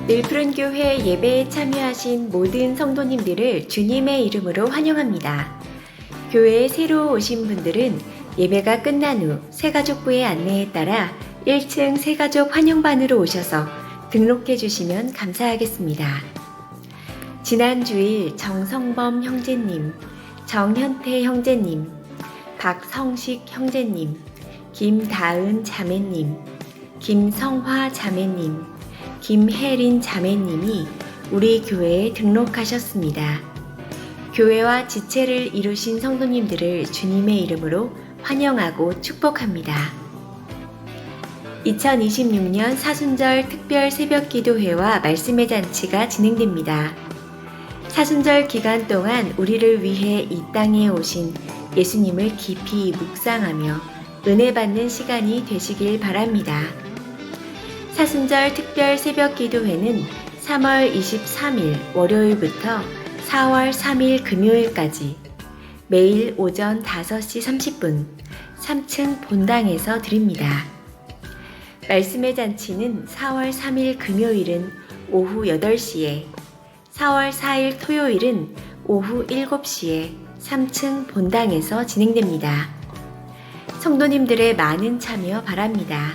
늘푸른교회 예배에 참여하신 모든 성도님들을 주님의 이름으로 환영합니다. 교회에 새로 오신 분들은 예배가 끝난 후 새가족부의 안내에 따라 1층 새가족 환영반으로 오셔서 등록해 주시면 감사하겠습니다. 지난 주일 정성범 형제님, 정현태 형제님, 박성식 형제님, 김다은 자매님, 김성화 자매님, 김혜린 자매님이 우리 교회에 등록하셨습니다. 교회와 지체를 이루신 성도님들을 주님의 이름으로 환영하고 축복합니다. 2026년 사순절 특별 새벽기도회와 말씀의 잔치가 진행됩니다. 사순절 기간 동안 우리를 위해 이 땅에 오신 예수님을 깊이 묵상하며 은혜 받는 시간이 되시길 바랍니다. 사순절 특별 새벽기도회는 3월 23일 월요일부터 4월 3일 금요일까지 매일 오전 5시 30분 3층 본당에서 드립니다. 말씀의 잔치는 4월 3일 금요일은 오후 8시에, 4월 4일 토요일은 오후 7시에 3층 본당에서 진행됩니다. 성도님들의 많은 참여 바랍니다.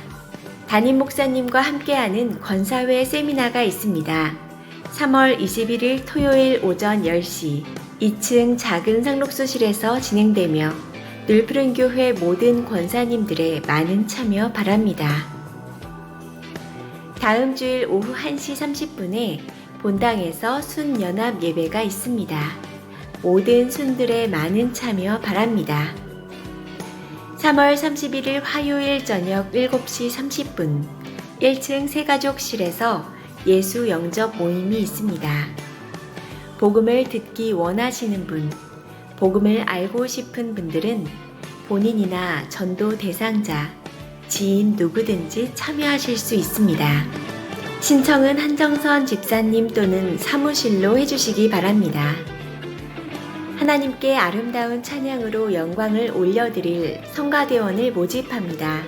담임 목사님과 함께하는 권사회 세미나가 있습니다. 3월 21일 토요일 오전 10시 2층 작은 상록수실에서 진행되며 늘푸른교회 모든 권사님들의 많은 참여 바랍니다. 다음 주일 오후 1시 30분에 본당에서 순연합 예배가 있습니다. 모든 순들의 많은 참여 바랍니다. 3월 31일 화요일 저녁 7시 30분 1층 새가족실에서 예수 영접 모임이 있습니다. 복음을 듣기 원하시는 분, 복음을 알고 싶은 분들은 본인이나 전도 대상자, 지인 누구든지 참여하실 수 있습니다. 신청은 한정선 집사님 또는 사무실로 해주시기 바랍니다. 하나님께 아름다운 찬양으로 영광을 올려드릴 성가대원을 모집합니다.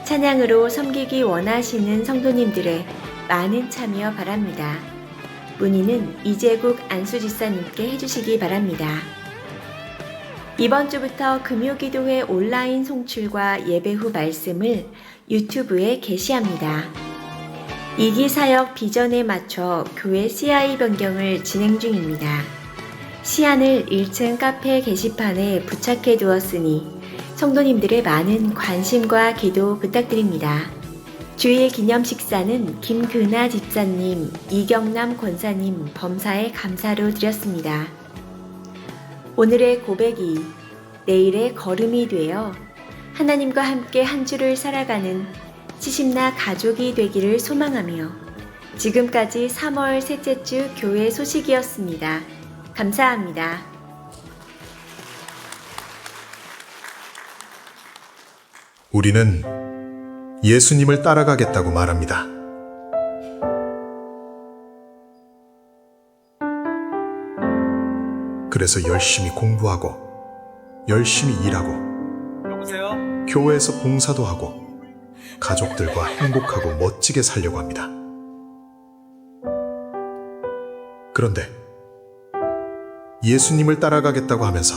찬양으로 섬기기 원하시는 성도님들의 많은 참여 바랍니다. 문의는 이재국 안수집사님께 해주시기 바랍니다. 이번 주부터 금요기도회 온라인 송출과 예배 후 말씀을 유튜브에 게시합니다. 2기 사역 비전에 맞춰 교회 CI 변경을 진행 중입니다. 시안을 1층 카페 게시판에 부착해 두었으니 성도님들의 많은 관심과 기도 부탁드립니다. 주일 기념 식사는 김근아 집사님, 이경남 권사님 범사에 감사로 드렸습니다. 오늘의 고백이 내일의 걸음이 되어 하나님과 함께 한 주를 살아가는 시심나 가족이 되기를 소망하며 지금까지 3월 셋째 주 교회 소식이었습니다. 감사합니다. 우리는 예수님을 따라가겠다고 말합니다. 그래서 열심히 공부하고, 열심히 일하고, 여보세요? 교회에서 봉사도 하고, 가족들과 행복하고 멋지게 살려고 합니다. 그런데 예수님을 따라가겠다고 하면서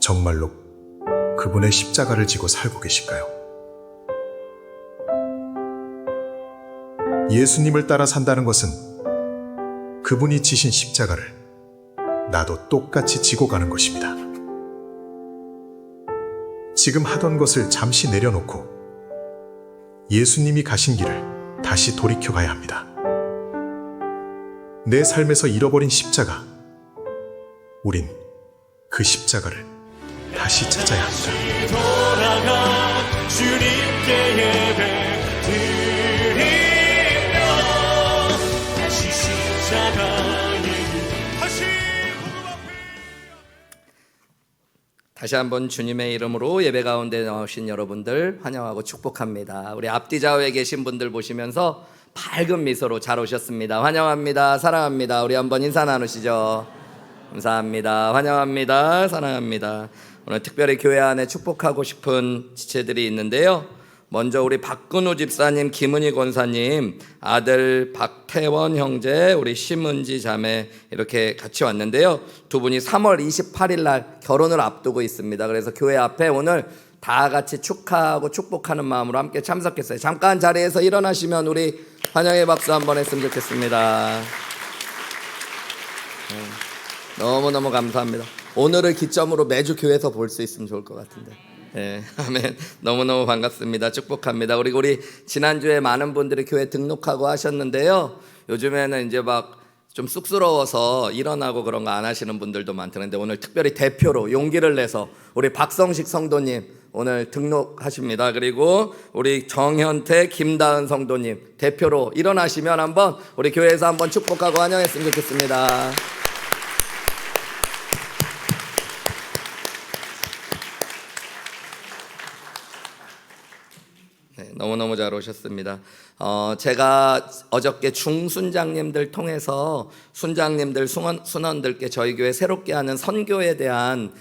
정말로 그분의 십자가를 지고 살고 계실까요? 예수님을 따라 산다는 것은 그분이 지신 십자가를 나도 똑같이 지고 가는 것입니다. 지금 하던 것을 잠시 내려놓고 예수님이 가신 길을 다시 돌이켜 가야 합니다. 내 삶에서 잃어버린 십자가, 우린 그 십자가를 다시 찾아야 합니다. 돌아가 주님께 예배 드리며 다시 십자가의 다시 한번 주님의 이름으로 예배 가운데 나오신 여러분들 환영하고 축복합니다. 우리 앞뒤 좌우에 계신 분들 보시면서 밝은 미소로 잘 오셨습니다. 환영합니다. 사랑합니다. 우리 한번 인사 나누시죠. 감사합니다. 환영합니다. 사랑합니다. 오늘 특별히 교회 안에 축복하고 싶은 지체들이 있는데요. 먼저 우리 박근우 집사님, 김은희 권사님, 아들 박태원 형제, 우리 심은지 자매 이렇게 같이 왔는데요. 두 분이 3월 28일 날 결혼을 앞두고 있습니다. 그래서 교회 앞에 오늘 다 같이 축하하고 축복하는 마음으로 함께 참석했어요. 잠깐 자리에서 일어나시면 우리 환영의 박수 한번 했으면 좋겠습니다. 너무너무 감사합니다. 오늘을 기점으로 매주 교회에서 볼 수 있으면 좋을 것 같은데. 네, 아멘. 너무너무 반갑습니다. 축복합니다. 그리고 우리 지난주에 많은 분들이 교회 등록하고 하셨는데요. 요즘에는 이제 막 좀 쑥스러워서 일어나고 그런 거 안 하시는 분들도 많던데 오늘 특별히 대표로 용기를 내서 우리 박성식 성도님 오늘 등록하십니다. 그리고 우리 정현태, 김다은 성도님 대표로 일어나시면 한번 우리 교회에서 한번 축복하고 환영했으면 좋겠습니다. 네, 너무너무 잘 오셨습니다. 제가 어저께 중순장님들 통해서 순장님들, 순원들께 저희 교회 새롭게 하는 선교에 대한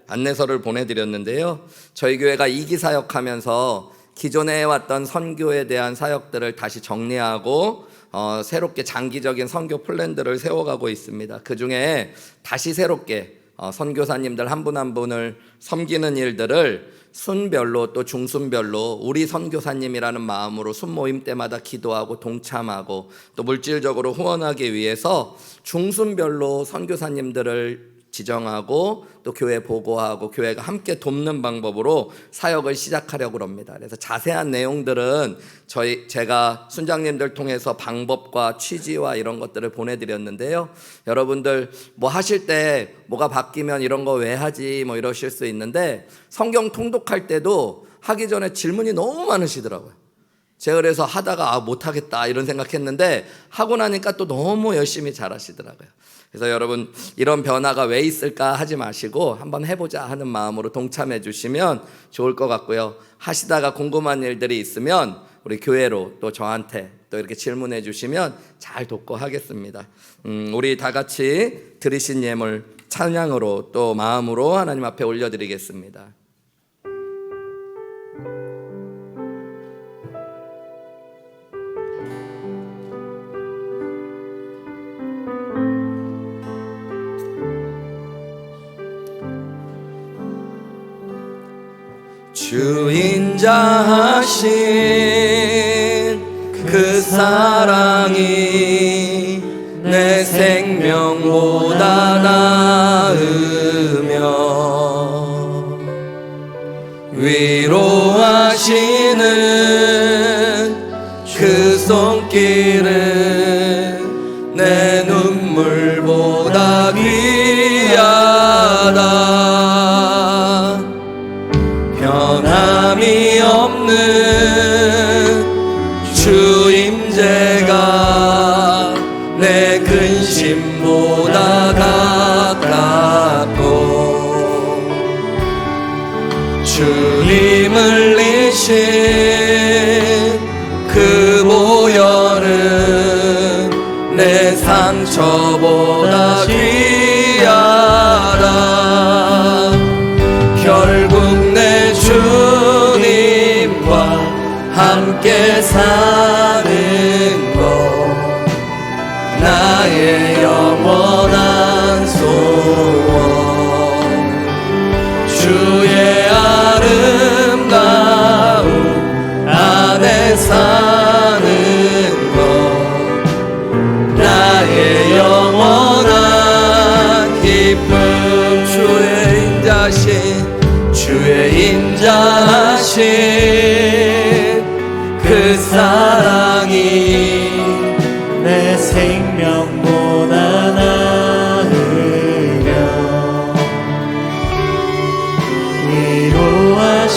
안내서를 보내드렸는데요. 저희 교회가 이기 사역하면서 기존에 해왔던 선교에 대한 사역들을 다시 정리하고 새롭게 장기적인 선교 플랜들을 세워가고 있습니다. 그 중에 다시 새롭게 선교사님들 한 분 한 분을 섬기는 일들을 순별로 또 중순별로 우리 선교사님이라는 마음으로 순모임 때마다 기도하고 동참하고 또 물질적으로 후원하기 위해서 중순별로 선교사님들을 지정하고 또 교회 보고하고 교회가 함께 돕는 방법으로 사역을 시작하려고 합니다. 그래서 자세한 내용들은 제가 순장님들 통해서 방법과 취지와 이런 것들을 보내드렸는데요. 여러분들 뭐 하실 때 뭐가 바뀌면 이런 거 왜 하지 뭐 이러실 수 있는데 성경 통독할 때도 하기 전에 질문이 너무 많으시더라고요. 제가 그래서 하다가 못하겠다 이런 생각했는데 하고 나니까 또 너무 열심히 잘하시더라고요. 그래서 여러분 이런 변화가 왜 있을까 하지 마시고 한번 해보자 하는 마음으로 동참해 주시면 좋을 것 같고요. 하시다가 궁금한 일들이 있으면 우리 교회로 또 저한테 또 이렇게 질문해 주시면 잘 돕고 하겠습니다. 우리 다 같이 드리신 예물 찬양으로 또 마음으로 하나님 앞에 올려드리겠습니다. 주인자하신 그 사랑이 내 생명보다 나으며 위로하시는 그 손길은 내 눈물보다 귀하다. 변함이 없는 주임제가 내 근심보다 가깝고 주님 흘리신 그 보혈은 내 상처보다 귀하다. 결국 내 주님과 함께 사는 것 나의 영원한 소원. 주의 아름다움 안에 사는 것 나의 영원한 기쁨. 주의 인자하신 그 사랑이 내 생명보다 나으며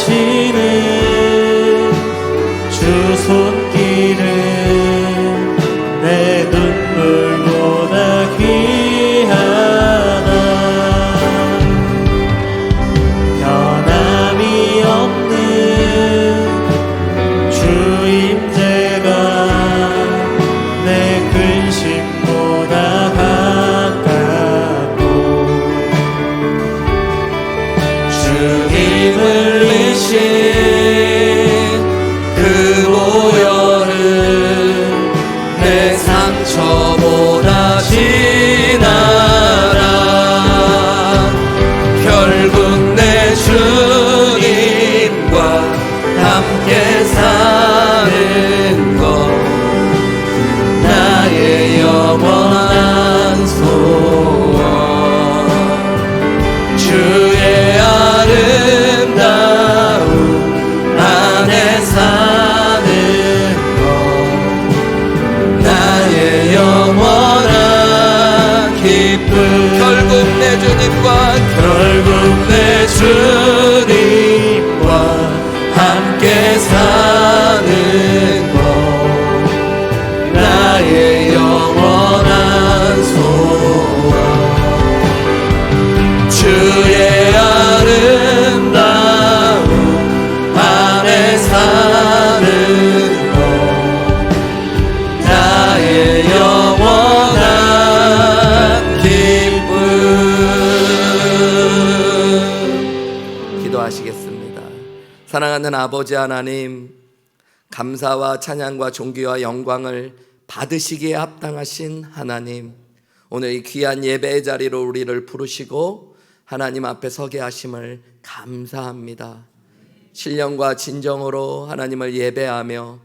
위로하시는 주 손길은 내 눈물보다 귀하다. 변함이 없는 주임제가 내 근심보다 가깝고 주님 흘리신 함께 사는 것 나의 영원한 소원 주의 아름다움 안에 사는 것 나의 영원한 기쁨 결국 내 주님과 함께 사는 것 나의 영원한 소원 주의 아름다움 안에 사는 것 나의 영원한 기쁨. 기도하시겠습니다. 사랑하는 아버지 하나님, 감사와 찬양과 존귀와 영광을 받으시기에 합당하신 하나님, 오늘 이 귀한 예배의 자리로 우리를 부르시고 하나님 앞에 서게 하심을 감사합니다. 신령과 진정으로 하나님을 예배하며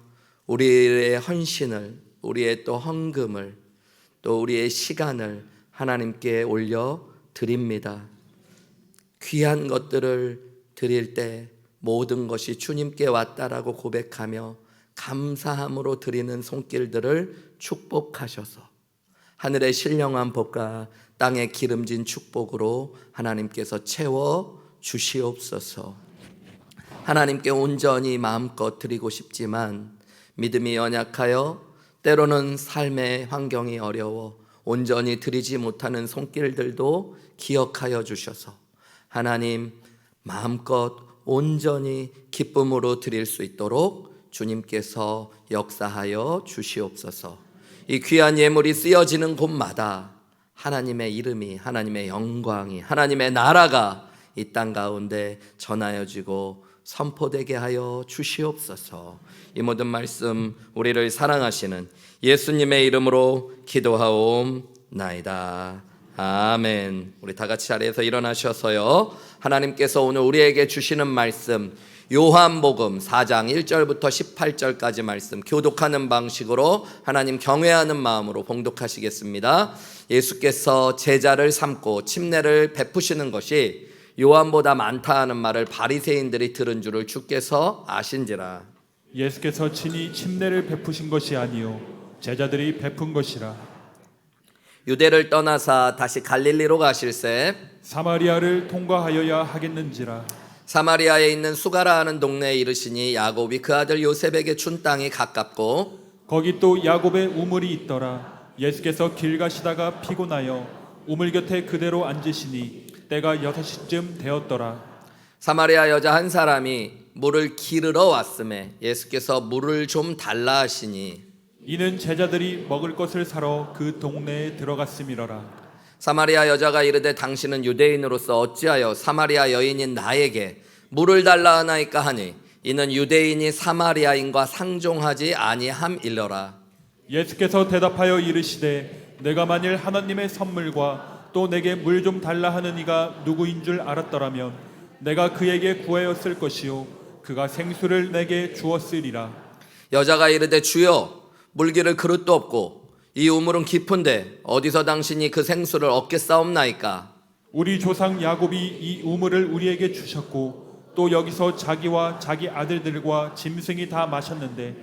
우리의 헌신을, 우리의 또 헌금을, 또 우리의 시간을 하나님께 올려 드립니다. 귀한 것들을 드릴 때 모든 것이 주님께 왔다라고 고백하며 감사함으로 드리는 손길들을 축복하셔서 하늘의 신령한 복과 땅의 기름진 축복으로 하나님께서 채워 주시옵소서. 하나님께 온전히 마음껏 드리고 싶지만 믿음이 연약하여 때로는 삶의 환경이 어려워 온전히 드리지 못하는 손길들도 기억하여 주셔서 하나님 마음껏 온전히 기쁨으로 드릴 수 있도록 주님께서 역사하여 주시옵소서. 이 귀한 예물이 쓰여지는 곳마다 하나님의 이름이, 하나님의 영광이, 하나님의 나라가 이 땅 가운데 전하여지고 선포되게 하여 주시옵소서. 이 모든 말씀 우리를 사랑하시는 예수님의 이름으로 기도하옵나이다. 아멘. 우리 다 같이 자리에서 일어나셔서요, 하나님께서 오늘 우리에게 주시는 말씀 요한복음 4장 1절부터 18절까지 말씀 교독하는 방식으로 하나님 경외하는 마음으로 봉독하시겠습니다. 예수께서 제자를 삼고 침례를 베푸시는 것이 요한보다 많다 하는 말을 바리새인들이 들은 줄을 주께서 아신지라. 예수께서 친히 침례를 베푸신 것이 아니요 제자들이 베푼 것이라. 유대를 떠나사 다시 갈릴리로 가실새 사마리아를 통과하여야 하겠는지라. 사마리아에 있는 수가라 하는 동네에 이르시니 야곱이 그 아들 요셉에게 준 땅이 가깝고 거기 또 야곱의 우물이 있더라. 예수께서 길 가시다가 피곤하여 우물 곁에 그대로 앉으시니 때가 6시쯤 되었더라. 사마리아 여자 한 사람이 물을 기르러 왔음에 예수께서 물을 좀 달라 하시니 이는 제자들이 먹을 것을 사러 그 동네에 들어갔음이러라. 사마리아 여자가 이르되 당신은 유대인으로서 어찌하여 사마리아 여인인 나에게 물을 달라 하나이까 하니 이는 유대인이 사마리아인과 상종하지 아니함일러라. 예수께서 대답하여 이르시되 내가 만일 하나님의 선물과 또 내게 물 좀 달라 하는 이가 누구인 줄 알았더라면 내가 그에게 구하였을 것이요 그가 생수를 내게 주었으리라. 여자가 이르되 주여 물기를 그릇도 없고 이 우물은 깊은데 어디서 당신이 그 생수를 얻겠사옵나이까? 우리 조상 야곱이 이 우물을 우리에게 주셨고 또 여기서 자기와 자기 아들들과 짐승이 다 마셨는데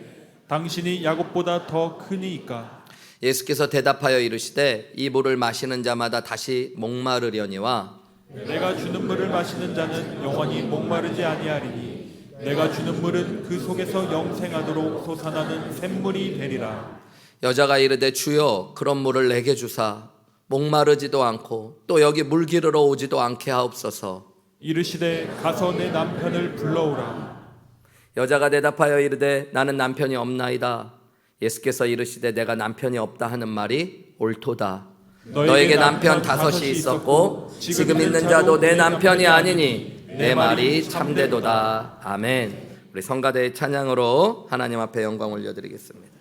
당신이 야곱보다 더 크니이까? 예수께서 대답하여 이르시되 이 물을 마시는 자마다 다시 목마르려니와 내가 주는 물을 마시는 자는 영원히 목마르지 아니하리니 내가 주는 물은 그 속에서 영생하도록 솟아나는 샘물이 되리라. 여자가 이르되 주여 그런 물을 내게 주사 목마르지도 않고 또 여기 물 기르러 오지도 않게 하옵소서. 이르시되 가서 내 남편을 불러오라. 여자가 대답하여 이르되 나는 남편이 없나이다. 예수께서 이르시되 내가 남편이 없다 하는 말이 옳도다. 너에게 남편 5이 있었고 지금 있는 자도 내 남편이 아니니 내 말이 참되도다. 아멘. 우리 성가대의 찬양으로 하나님 앞에 영광 올려드리겠습니다.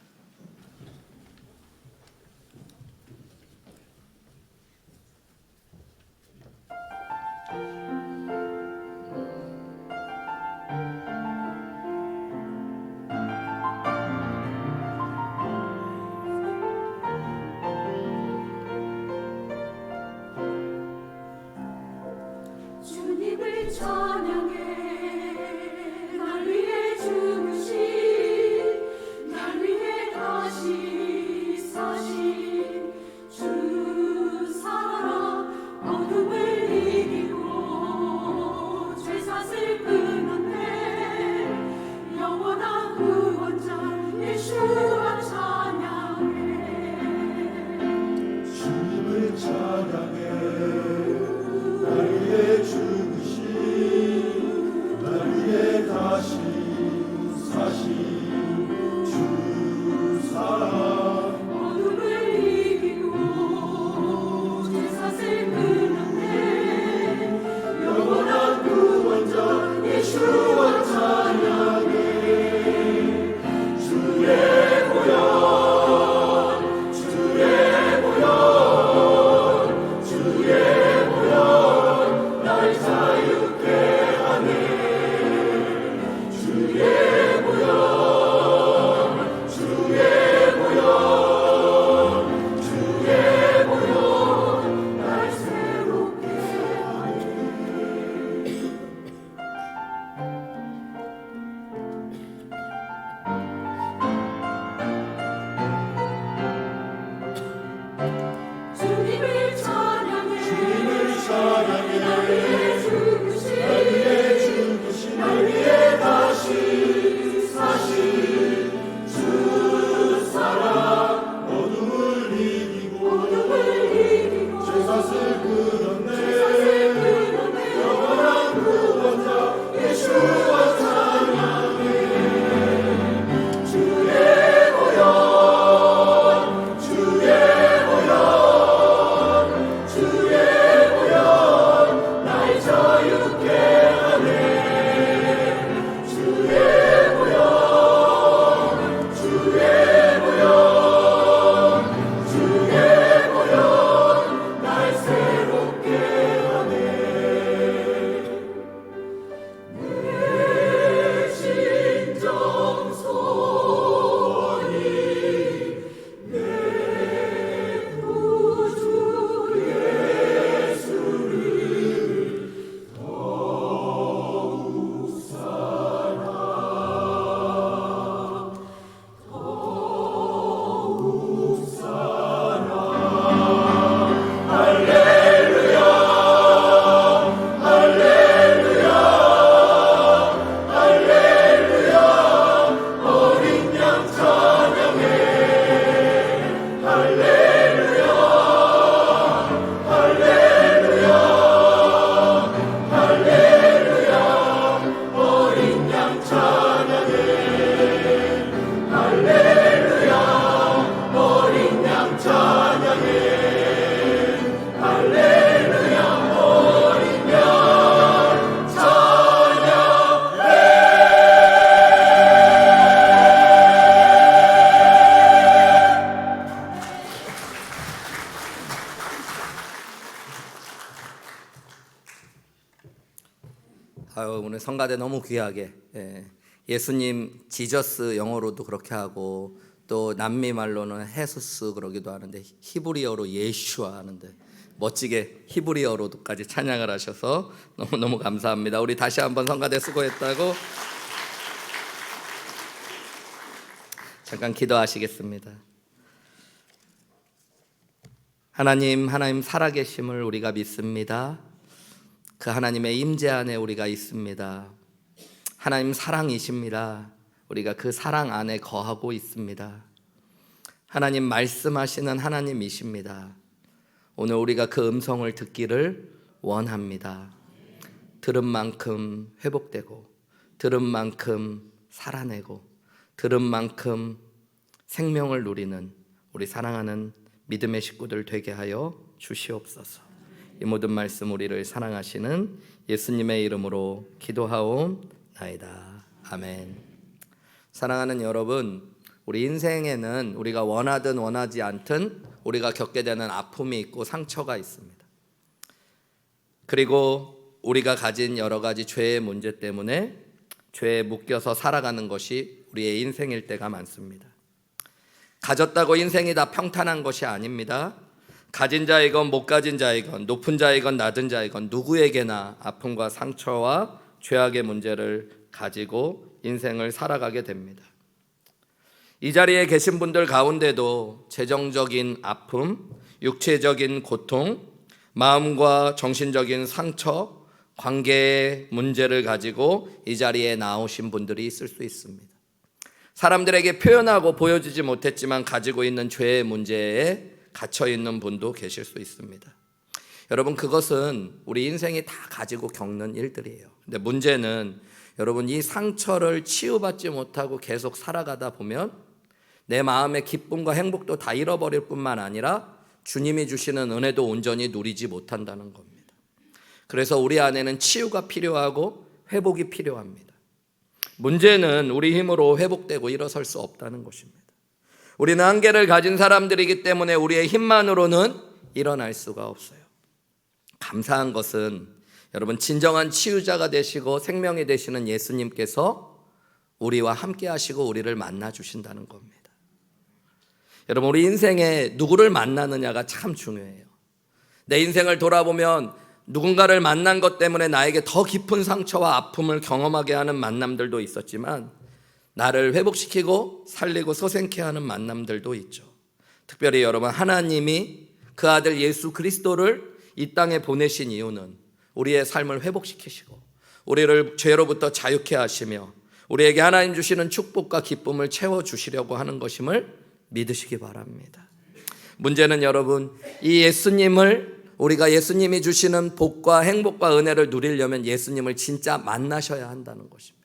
오늘 성가대 너무 귀하게 예수님 지저스 영어로도 그렇게 하고 또 남미 말로는 헤수스 그러기도 하는데 히브리어로 예슈아 하는데 멋지게 히브리어로도까지 찬양을 하셔서 너무너무 감사합니다. 우리 다시 한번 성가대 수고했다고 잠깐 기도하시겠습니다. 하나님 살아계심을 우리가 믿습니다. 그 하나님의 임재 안에 우리가 있습니다. 하나님 사랑이십니다. 우리가 그 사랑 안에 거하고 있습니다. 하나님 말씀하시는 하나님이십니다. 오늘 우리가 그 음성을 듣기를 원합니다. 들은 만큼 회복되고 들은 만큼 살아내고 들은 만큼 생명을 누리는 우리 사랑하는 믿음의 식구들 되게 하여 주시옵소서. 이 모든 말씀 우리를 사랑하시는 예수님의 이름으로 기도하옵나이다. 아멘. 사랑하는 여러분, 우리 인생에는 우리가 원하든 원하지 않든 우리가 겪게 되는 아픔이 있고 상처가 있습니다. 그리고 우리가 가진 여러 가지 죄의 문제 때문에 죄에 묶여서 살아가는 것이 우리의 인생일 때가 많습니다. 가졌다고 인생이 다 평탄한 것이 아닙니다. 가진 자이건 못 가진 자이건 높은 자이건 낮은 자이건 누구에게나 아픔과 상처와 죄악의 문제를 가지고 인생을 살아가게 됩니다. 이 자리에 계신 분들 가운데도 재정적인 아픔, 육체적인 고통, 마음과 정신적인 상처, 관계의 문제를 가지고 이 자리에 나오신 분들이 있을 수 있습니다. 사람들에게 표현하고 보여주지 못했지만 가지고 있는 죄의 문제에 갇혀 있는 분도 계실 수 있습니다. 여러분, 그것은 우리 인생이 다 가지고 겪는 일들이에요. 근데 문제는 여러분, 이 상처를 치유받지 못하고 계속 살아가다 보면 내 마음의 기쁨과 행복도 다 잃어버릴 뿐만 아니라 주님이 주시는 은혜도 온전히 누리지 못한다는 겁니다. 그래서 우리 안에는 치유가 필요하고 회복이 필요합니다. 문제는 우리 힘으로 회복되고 일어설 수 없다는 것입니다. 우리는 한계를 가진 사람들이기 때문에 우리의 힘만으로는 일어날 수가 없어요. 감사한 것은 여러분, 진정한 치유자가 되시고 생명이 되시는 예수님께서 우리와 함께 하시고 우리를 만나 주신다는 겁니다. 여러분, 우리 인생에 누구를 만나느냐가 참 중요해요. 내 인생을 돌아보면 누군가를 만난 것 때문에 나에게 더 깊은 상처와 아픔을 경험하게 하는 만남들도 있었지만 나를 회복시키고 살리고 소생케 하는 만남들도 있죠. 특별히 여러분, 하나님이 그 아들 예수 그리스도를 이 땅에 보내신 이유는 우리의 삶을 회복시키시고 우리를 죄로부터 자유케 하시며 우리에게 하나님 주시는 축복과 기쁨을 채워주시려고 하는 것임을 믿으시기 바랍니다. 문제는 여러분, 이 예수님을 우리가 예수님이 주시는 복과 행복과 은혜를 누리려면 예수님을 진짜 만나셔야 한다는 것입니다.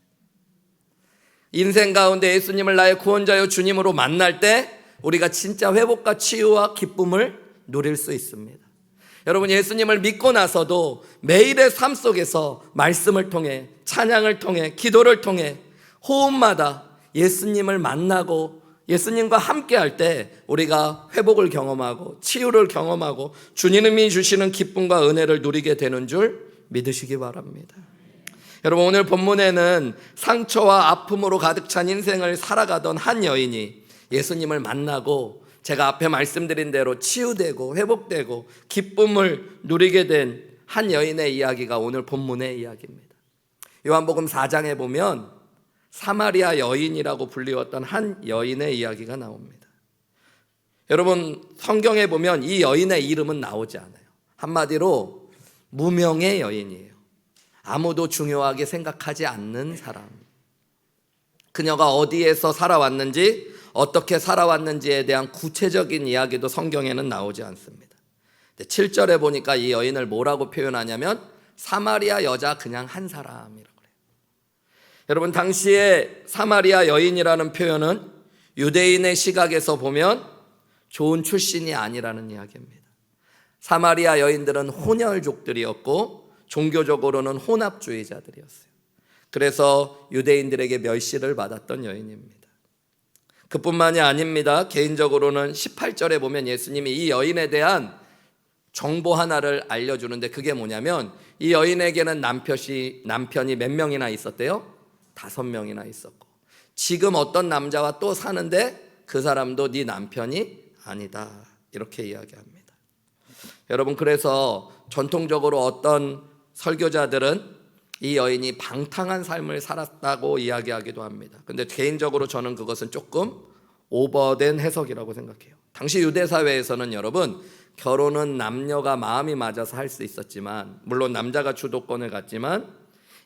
인생 가운데 예수님을 나의 구원자여 주님으로 만날 때 우리가 진짜 회복과 치유와 기쁨을 누릴 수 있습니다. 여러분, 예수님을 믿고 나서도 매일의 삶 속에서 말씀을 통해 찬양을 통해 기도를 통해 호흡마다 예수님을 만나고 예수님과 함께 할 때 우리가 회복을 경험하고 치유를 경험하고 주님이 주시는 기쁨과 은혜를 누리게 되는 줄 믿으시기 바랍니다. 여러분, 오늘 본문에는 상처와 아픔으로 가득 찬 인생을 살아가던 한 여인이 예수님을 만나고 제가 앞에 말씀드린 대로 치유되고 회복되고 기쁨을 누리게 된 한 여인의 이야기가 오늘 본문의 이야기입니다. 요한복음 4장에 보면 사마리아 여인이라고 불리웠던 한 여인의 이야기가 나옵니다. 여러분, 성경에 보면 이 여인의 이름은 나오지 않아요. 한마디로 무명의 여인이에요. 아무도 중요하게 생각하지 않는 사람. 그녀가 어디에서 살아왔는지 어떻게 살아왔는지에 대한 구체적인 이야기도 성경에는 나오지 않습니다. 7절에 보니까 이 여인을 뭐라고 표현하냐면 사마리아 여자 그냥 한 사람이라고 그래요. 여러분, 당시에 사마리아 여인이라는 표현은 유대인의 시각에서 보면 좋은 출신이 아니라는 이야기입니다. 사마리아 여인들은 혼혈족들이었고 종교적으로는 혼합주의자들이었어요. 그래서 유대인들에게 멸시를 받았던 여인입니다. 그뿐만이 아닙니다. 개인적으로는 18절에 보면 예수님이 이 여인에 대한 정보 하나를 알려주는데 그게 뭐냐면 이 여인에게는 남편이 몇 명이나 있었대요? 5명이나 있었고 지금 어떤 남자와 또 사는데 그 사람도 네 남편이 아니다 이렇게 이야기합니다. 여러분 그래서 전통적으로 어떤 설교자들은 이 여인이 방탕한 삶을 살았다고 이야기하기도 합니다. 근데 개인적으로 저는 그것은 조금 오버된 해석이라고 생각해요. 당시 유대 사회에서는 여러분 결혼은 남녀가 마음이 맞아서 할 수 있었지만 물론 남자가 주도권을 갖지만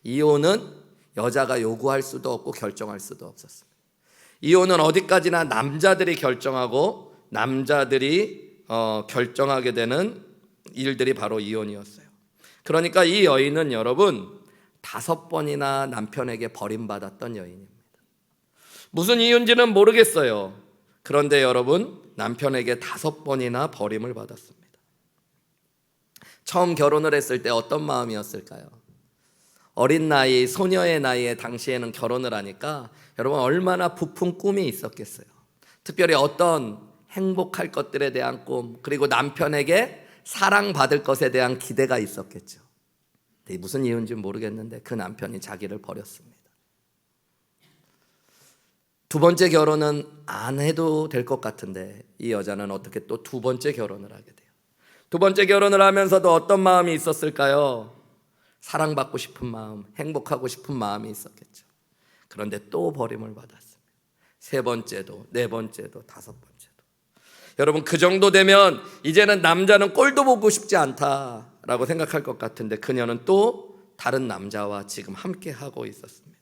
이혼은 여자가 요구할 수도 없고 결정할 수도 없었습니다. 이혼은 어디까지나 남자들이 결정하고 남자들이 결정하게 되는 일들이 바로 이혼이었어요. 그러니까 이 여인은 여러분 5번이나 남편에게 버림받았던 여인입니다. 무슨 이유인지는 모르겠어요. 그런데 여러분 남편에게 5번이나 버림을 받았습니다. 처음 결혼을 했을 때 어떤 마음이었을까요? 어린 나이, 소녀의 나이에 당시에는 결혼을 하니까 여러분 얼마나 부푼 꿈이 있었겠어요. 특별히 어떤 행복할 것들에 대한 꿈, 그리고 남편에게 사랑받을 것에 대한 기대가 있었겠죠. 근데 무슨 이유인지 모르겠는데 그 남편이 자기를 버렸습니다. 2번째 결혼은 안 해도 될 것 같은데 이 여자는 어떻게 또 2번째 결혼을 하게 돼요. 2번째 결혼을 하면서도 어떤 마음이 있었을까요? 사랑받고 싶은 마음, 행복하고 싶은 마음이 있었겠죠. 그런데 또 버림을 받았습니다. 3번째도, 4번째도, 5번째도. 여러분 그 정도 되면 이제는 남자는 꼴도 보고 싶지 않다라고 생각할 것 같은데 그녀는 또 다른 남자와 지금 함께 하고 있었습니다.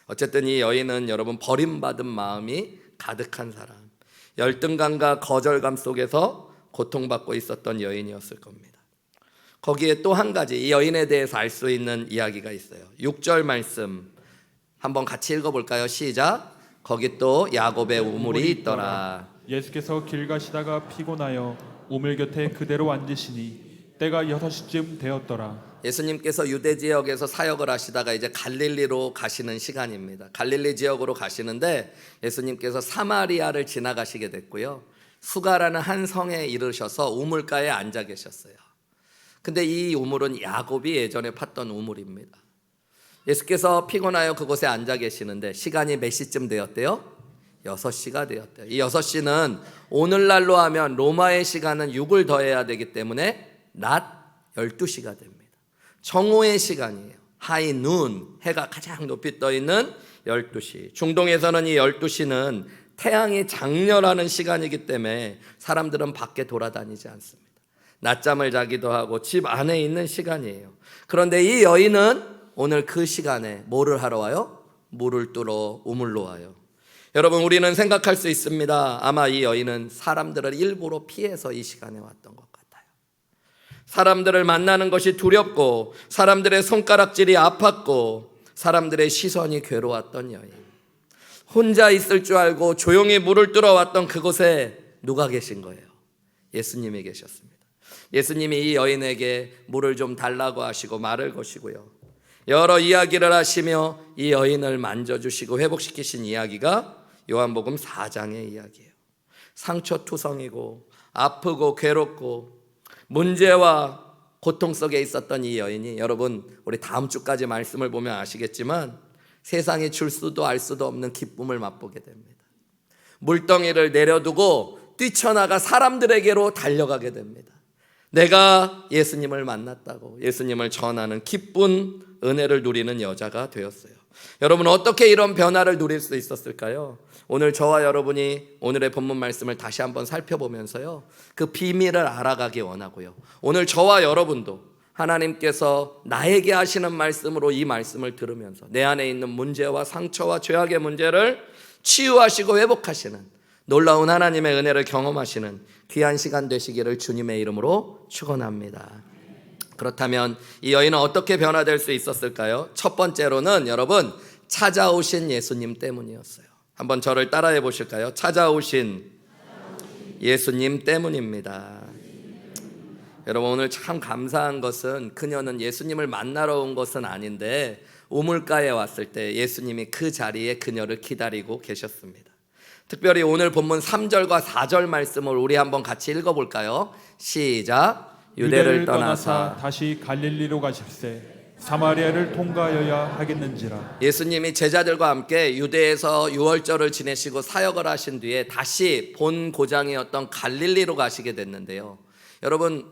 어쨌든 이 여인은 여러분 버림받은 마음이 가득한 사람, 열등감과 거절감 속에서 고통받고 있었던 여인이었을 겁니다. 거기에 또 한 가지 이 여인에 대해서 알 수 있는 이야기가 있어요. 6절 말씀 한번 같이 읽어볼까요? 시작. 거기 또 야곱의 우물이 있더라. 예수께서 길 가시다가 피곤하여 우물 곁에 그대로 앉으시니 때가 6시쯤 되었더라. 예수님께서 유대 지역에서 사역을 하시다가 이제 갈릴리로 가시는 시간입니다. 갈릴리 지역으로 가시는데 예수님께서 사마리아를 지나가시게 됐고요. 수가라는 한 성에 이르셔서 우물가에 앉아 계셨어요. 근데 이 우물은 야곱이 예전에 팠던 우물입니다. 예수께서 피곤하여 그곳에 앉아 계시는데 시간이 몇 시쯤 되었대요? 6시가 되었대요. 이 6시는 오늘날로 하면 로마의 시간은 6을 더해야 되기 때문에 낮 12시가 됩니다. 정오의 시간이에요. 하이 눈, 해가 가장 높이 떠 있는 12시. 중동에서는 이 12시는 태양이 장렬하는 시간이기 때문에 사람들은 밖에 돌아다니지 않습니다. 낮잠을 자기도 하고 집 안에 있는 시간이에요. 그런데 이 여인은 오늘 그 시간에 뭐를 하러 와요? 물을 뚫어 우물로 와요. 여러분 우리는 생각할 수 있습니다. 아마 이 여인은 사람들을 일부러 피해서 이 시간에 왔던 것 같아요. 사람들을 만나는 것이 두렵고 사람들의 손가락질이 아팠고 사람들의 시선이 괴로웠던 여인. 혼자 있을 줄 알고 조용히 물을 뚫어 왔던 그곳에 누가 계신 거예요? 예수님이 계셨습니다. 예수님이 이 여인에게 물을 좀 달라고 하시고 말을 거시고요. 여러 이야기를 하시며 이 여인을 만져주시고 회복시키신 이야기가 요한복음 4장의 이야기예요. 상처투성이고 아프고 괴롭고 문제와 고통 속에 있었던 이 여인이 여러분 우리 다음 주까지 말씀을 보면 아시겠지만 세상이 줄 수도 알 수도 없는 기쁨을 맛보게 됩니다. 물덩이를 내려두고 뛰쳐나가 사람들에게로 달려가게 됩니다. 내가 예수님을 만났다고 예수님을 전하는 기쁜 은혜를 누리는 여자가 되었어요. 여러분 어떻게 이런 변화를 누릴 수 있었을까요? 오늘 저와 여러분이 오늘의 본문 말씀을 다시 한번 살펴보면서요 그 비밀을 알아가기 원하고요. 오늘 저와 여러분도 하나님께서 나에게 하시는 말씀으로 이 말씀을 들으면서 내 안에 있는 문제와 상처와 죄악의 문제를 치유하시고 회복하시는 놀라운 하나님의 은혜를 경험하시는 귀한 시간 되시기를 주님의 이름으로 축원합니다. 그렇다면 이 여인은 어떻게 변화될 수 있었을까요? 첫 번째로는 여러분 찾아오신 예수님 때문이었어요. 한번 저를 따라해 보실까요? 찾아오신 예수님 때문입니다. 여러분 오늘 참 감사한 것은 그녀는 예수님을 만나러 온 것은 아닌데 우물가에 왔을 때 예수님이 그 자리에 그녀를 기다리고 계셨습니다. 특별히 오늘 본문 3절과 4절 말씀을 우리 한번 같이 읽어볼까요? 시작. 유대를 떠나사 다시 갈릴리로 가실새 사마리아를 통과하여야 하겠는지라. 예수님이 제자들과 함께 유대에서 유월절을 지내시고 사역을 하신 뒤에 다시 본 고장이었던 갈릴리로 가시게 됐는데요. 여러분,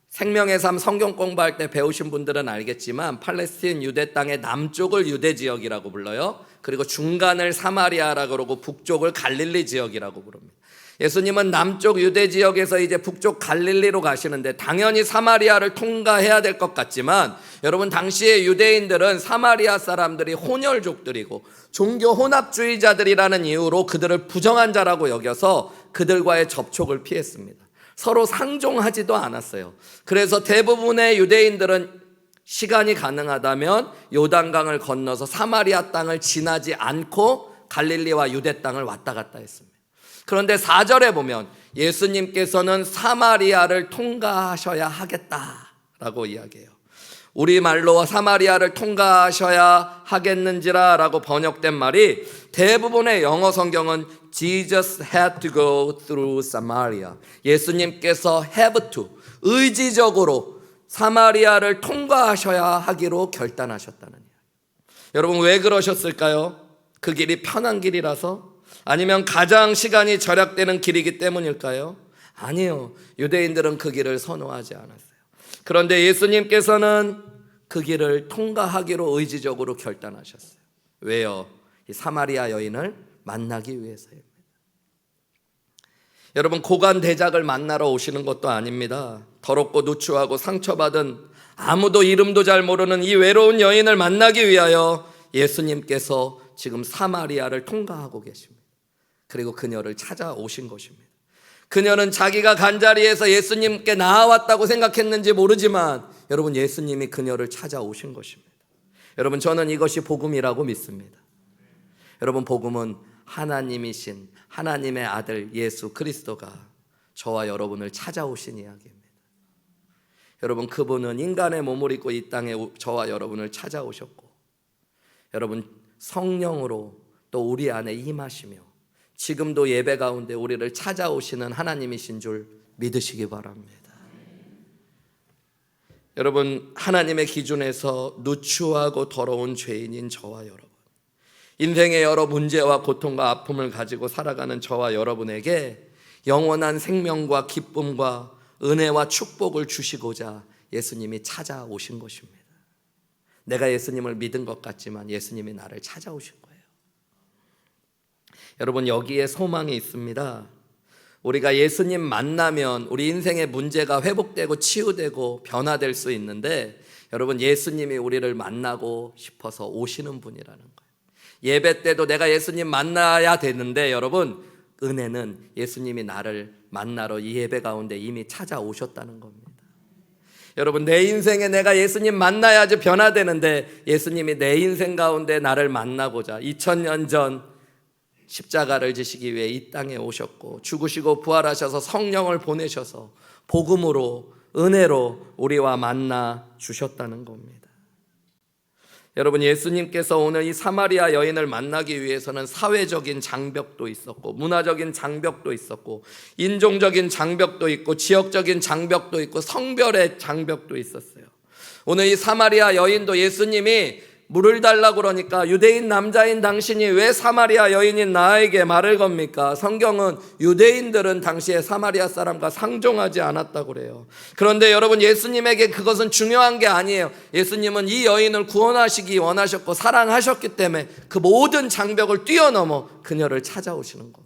생명의 삶 성경 공부할 때 배우신 분들은 알겠지만 팔레스틴 유대 땅의 남쪽을 유대 지역이라고 불러요. 그리고 중간을 사마리아라고 그러고 북쪽을 갈릴리 지역이라고 부릅니다. 예수님은 남쪽 유대 지역에서 이제 북쪽 갈릴리로 가시는데 당연히 사마리아를 통과해야 될 것 같지만 여러분, 당시의 유대인들은 사마리아 사람들이 혼혈족들이고 종교 혼합주의자들이라는 이유로 그들을 부정한 자라고 여겨서 그들과의 접촉을 피했습니다. 서로 상종하지도 않았어요. 그래서 대부분의 유대인들은 시간이 가능하다면 요단강을 건너서 사마리아 땅을 지나지 않고 갈릴리와 유대 땅을 왔다 갔다 했습니다. 그런데 4절에 보면 예수님께서는 사마리아를 통과하셔야 하겠다라고 이야기해요. 우리말로 사마리아를 통과하셔야 하겠는지라 라고 번역된 말이 대부분의 영어 성경은 Jesus had to go through Samaria. 예수님께서 have to, 의지적으로 사마리아를 통과하셔야 하기로 결단하셨다는 이야기. 여러분, 왜 그러셨을까요? 그 길이 편한 길이라서? 아니면 가장 시간이 절약되는 길이기 때문일까요? 아니요. 유대인들은 그 길을 선호하지 않았어요. 그런데 예수님께서는 그 길을 통과하기로 의지적으로 결단하셨어요. 왜요? 이 사마리아 여인을 만나기 위해서입니다. 여러분, 고관 대작을 만나러 오시는 것도 아닙니다. 더럽고 누추하고 상처받은 아무도 이름도 잘 모르는 이 외로운 여인을 만나기 위하여 예수님께서 지금 사마리아를 통과하고 계십니다. 그리고 그녀를 찾아오신 것입니다. 그녀는 자기가 간 자리에서 예수님께 나아왔다고 생각했는지 모르지만 여러분, 예수님이 그녀를 찾아오신 것입니다. 여러분, 저는 이것이 복음이라고 믿습니다. 여러분, 복음은 하나님이신 하나님의 아들 예수 그리스도가 저와 여러분을 찾아오신 이야기입니다. 여러분, 그분은 인간의 몸을 입고 이 땅에 저와 여러분을 찾아오셨고 여러분, 성령으로 또 우리 안에 임하시며 지금도 예배 가운데 우리를 찾아오시는 하나님이신 줄 믿으시기 바랍니다. 여러분, 하나님의 기준에서 누추하고 더러운 죄인인 저와 여러분, 인생의 여러 문제와 고통과 아픔을 가지고 살아가는 저와 여러분에게 영원한 생명과 기쁨과 은혜와 축복을 주시고자 예수님이 찾아오신 것입니다. 내가 예수님을 믿은 것 같지만 예수님이 나를 찾아오신 거예요. 여러분, 여기에 소망이 있습니다. 우리가 예수님 만나면 우리 인생의 문제가 회복되고 치유되고 변화될 수 있는데 여러분, 예수님이 우리를 만나고 싶어서 오시는 분이라는 거예요. 예배 때도 내가 예수님 만나야 되는데 여러분, 은혜는 예수님이 나를 만나러 이 예배 가운데 이미 찾아오셨다는 겁니다. 여러분, 내 인생에 내가 예수님 만나야지 변화되는데 예수님이 내 인생 가운데 나를 만나고자 2000년 전 십자가를 지시기 위해 이 땅에 오셨고 죽으시고 부활하셔서 성령을 보내셔서 복음으로 은혜로 우리와 만나 주셨다는 겁니다. 여러분, 예수님께서 오늘 이 사마리아 여인을 만나기 위해서는 사회적인 장벽도 있었고 문화적인 장벽도 있었고 인종적인 장벽도 있고 지역적인 장벽도 있고 성별의 장벽도 있었어요. 오늘 이 사마리아 여인도 예수님이 물을 달라고 그러니까 유대인 남자인 당신이 왜 사마리아 여인인 나에게 말을 겁니까? 성경은 유대인들은 당시에 사마리아 사람과 상종하지 않았다고 그래요. 그런데 여러분, 예수님에게 그것은 중요한 게 아니에요. 예수님은 이 여인을 구원하시기 원하셨고 사랑하셨기 때문에 그 모든 장벽을 뛰어넘어 그녀를 찾아오시는 겁니다.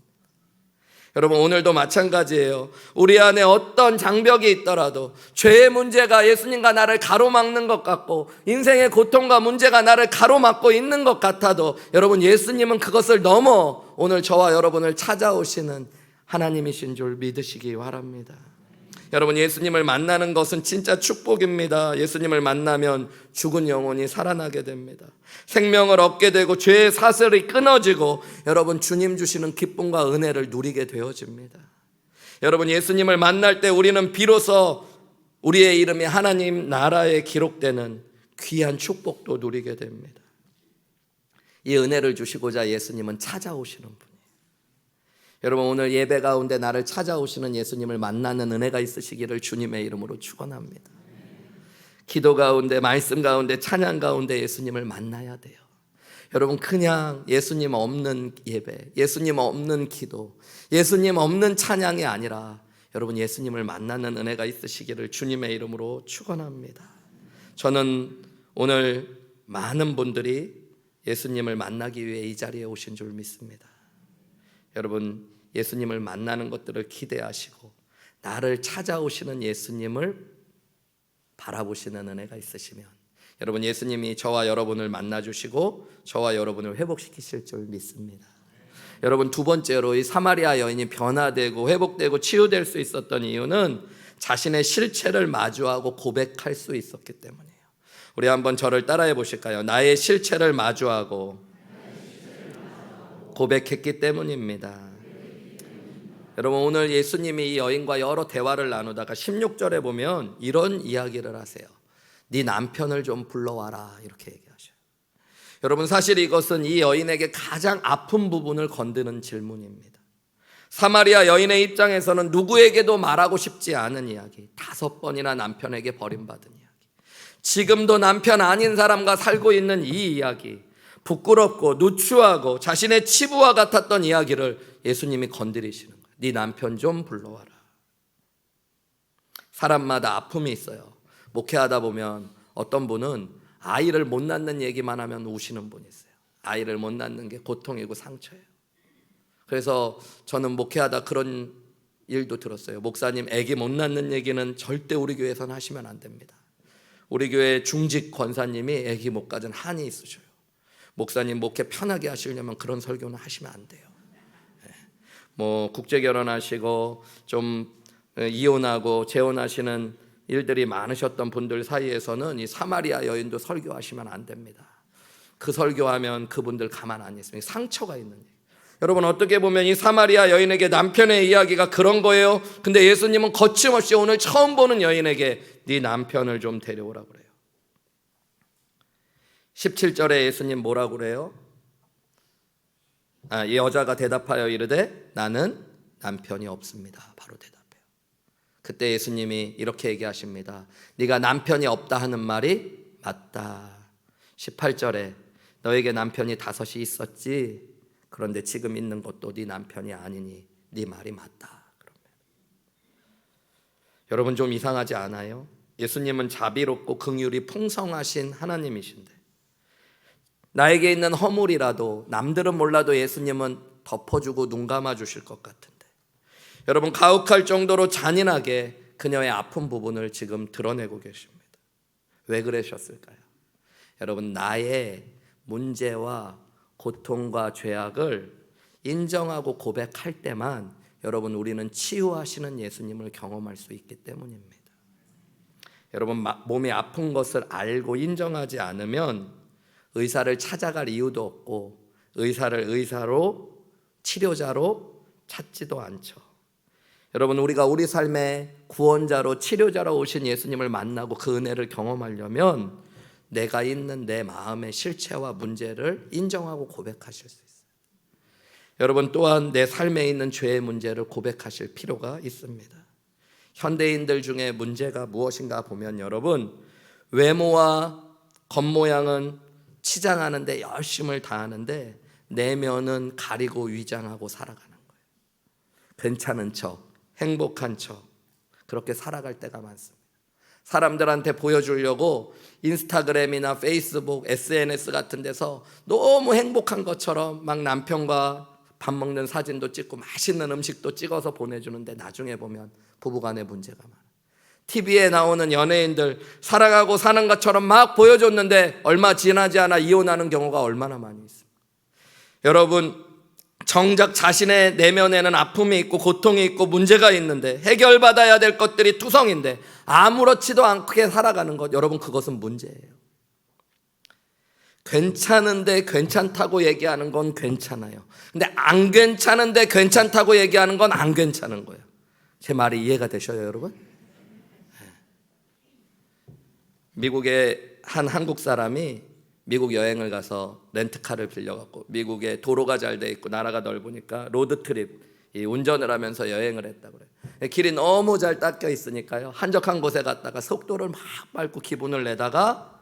여러분, 오늘도 마찬가지예요. 우리 안에 어떤 장벽이 있더라도 죄의 문제가 예수님과 나를 가로막는 것 같고 인생의 고통과 문제가 나를 가로막고 있는 것 같아도 여러분, 예수님은 그것을 넘어 오늘 저와 여러분을 찾아오시는 하나님이신 줄 믿으시기 바랍니다. 여러분, 예수님을 만나는 것은 진짜 축복입니다. 예수님을 만나면 죽은 영혼이 살아나게 됩니다. 생명을 얻게 되고 죄의 사슬이 끊어지고 여러분, 주님 주시는 기쁨과 은혜를 누리게 되어집니다. 여러분, 예수님을 만날 때 우리는 비로소 우리의 이름이 하나님 나라에 기록되는 귀한 축복도 누리게 됩니다. 이 은혜를 주시고자 예수님은 찾아오시는 분이에요. 여러분 오늘 예배 가운데 나를 찾아오시는 예수님을 만나는 은혜가 있으시기를 주님의 이름으로 축원합니다. 기도 가운데, 말씀 가운데, 찬양 가운데 예수님을 만나야 돼요. 여러분 그냥 예수님 없는 예배, 예수님 없는 기도, 예수님 없는 찬양이 아니라 여러분 예수님을 만나는 은혜가 있으시기를 주님의 이름으로 축원합니다. 저는 오늘 많은 분들이 예수님을 만나기 위해 이 자리에 오신 줄 믿습니다. 여러분 예수님을 만나는 것들을 기대하시고 나를 찾아오시는 예수님을 바라보시는 은혜가 있으시면 여러분 예수님이 저와 여러분을 만나주시고 저와 여러분을 회복시키실 줄 믿습니다. 여러분 두 번째로 이 사마리아 여인이 변화되고 회복되고 치유될 수 있었던 이유는 자신의 실체를 마주하고 고백할 수 있었기 때문이에요. 우리 한번 저를 따라해 보실까요? 나의 실체를 마주하고 고백했기 때문입니다. 여러분 오늘 예수님이 이 여인과 여러 대화를 나누다가 16절에 보면 이런 이야기를 하세요. 네 남편을 좀 불러와라 이렇게 얘기하셔요. 여러분 사실 이것은 이 여인에게 가장 아픈 부분을 건드는 질문입니다. 사마리아 여인의 입장에서는 누구에게도 말하고 싶지 않은 이야기, 5번이나 남편에게 버림받은 이야기, 지금도 남편 아닌 사람과 살고 있는 이 이야기, 부끄럽고 누추하고 자신의 치부와 같았던 이야기를 예수님이 건드리시는 거예요. 네 남편 좀 불러와라. 사람마다 아픔이 있어요. 목회하다 보면 어떤 분은 아이를 못 낳는 얘기만 하면 우시는 분이 있어요. 아이를 못 낳는 게 고통이고 상처예요. 그래서 저는 목회하다 그런 일도 들었어요. 목사님 아기 못 낳는 얘기는 절대 우리 교회에서는 하시면 안 됩니다. 우리 교회 중직 권사님이 아기 못 가진 한이 있으셔요. 목사님 목회 편하게 하시려면 그런 설교는 하시면 안 돼요. 뭐 국제 결혼하시고 좀 이혼하고 재혼하시는 일들이 많으셨던 분들 사이에서는 이 사마리아 여인도 설교하시면 안 됩니다. 그 설교하면 그분들 가만 안 있습니다. 상처가 있는 얘기. 여러분 어떻게 보면 이 사마리아 여인에게 남편의 이야기가 그런 거예요. 근데 예수님은 거침없이 오늘 처음 보는 여인에게 네 남편을 좀 데려오라고 그래요. 17절에 예수님 뭐라고 그래요? 이 여자가 대답하여 이르되 나는 남편이 없습니다. 바로 대답해요. 그때 예수님이 이렇게 얘기하십니다. 네가 남편이 없다 하는 말이 맞다. 18절에 너에게 남편이 5이 있었지. 그런데 지금 있는 것도 네 남편이 아니니 네 말이 맞다. 그러면. 여러분 좀 이상하지 않아요? 예수님은 자비롭고 긍휼이 풍성하신 하나님이신데 나에게 있는 허물이라도 남들은 몰라도 예수님은 덮어주고 눈 감아주실 것 같은데 여러분 가혹할 정도로 잔인하게 그녀의 아픈 부분을 지금 드러내고 계십니다. 왜 그러셨을까요? 여러분 나의 문제와 고통과 죄악을 인정하고 고백할 때만 여러분 우리는 치유하시는 예수님을 경험할 수 있기 때문입니다. 여러분 몸이 아픈 것을 알고 인정하지 않으면 의사를 찾아갈 이유도 없고 의사를 의사로 치료자로 찾지도 않죠. 여러분 우리가 우리 삶의 구원자로 치료자로 오신 예수님을 만나고 그 은혜를 경험하려면 내가 있는 내 마음의 실체와 문제를 인정하고 고백하실 수 있어요. 여러분 또한 내 삶에 있는 죄의 문제를 고백하실 필요가 있습니다. 현대인들 중에 문제가 무엇인가 보면 여러분 외모와 겉모양은 치장하는데 열심을 다하는데 내면은 가리고 위장하고 살아가는 거예요. 괜찮은 척, 행복한 척 그렇게 살아갈 때가 많습니다. 사람들한테 보여주려고 인스타그램이나 페이스북, SNS 같은 데서 너무 행복한 것처럼 막 남편과 밥 먹는 사진도 찍고 맛있는 음식도 찍어서 보내주는데 나중에 보면 부부간에 문제가 많아요. TV에 나오는 연예인들 살아가고 사는 것처럼 막 보여줬는데 얼마 지나지 않아 이혼하는 경우가 얼마나 많이 있습니까? 여러분 정작 자신의 내면에는 아픔이 있고 고통이 있고 문제가 있는데 해결받아야 될 것들이 투성인데 아무렇지도 않게 살아가는 것 여러분 그것은 문제예요. 괜찮은데 괜찮다고 얘기하는 건 괜찮아요. 근데 안 괜찮은데 괜찮다고 얘기하는 건 안 괜찮은 거예요. 제 말이 이해가 되셔요 여러분? 미국의 한 한국 사람이 미국 여행을 가서 렌트카를 빌려갖고 미국에 도로가 잘 돼 있고 나라가 넓으니까 로드트립 이 운전을 하면서 여행을 했다고 그래요. 길이 너무 잘 닦여 있으니까요. 한적한 곳에 갔다가 속도를 막 밟고 기분을 내다가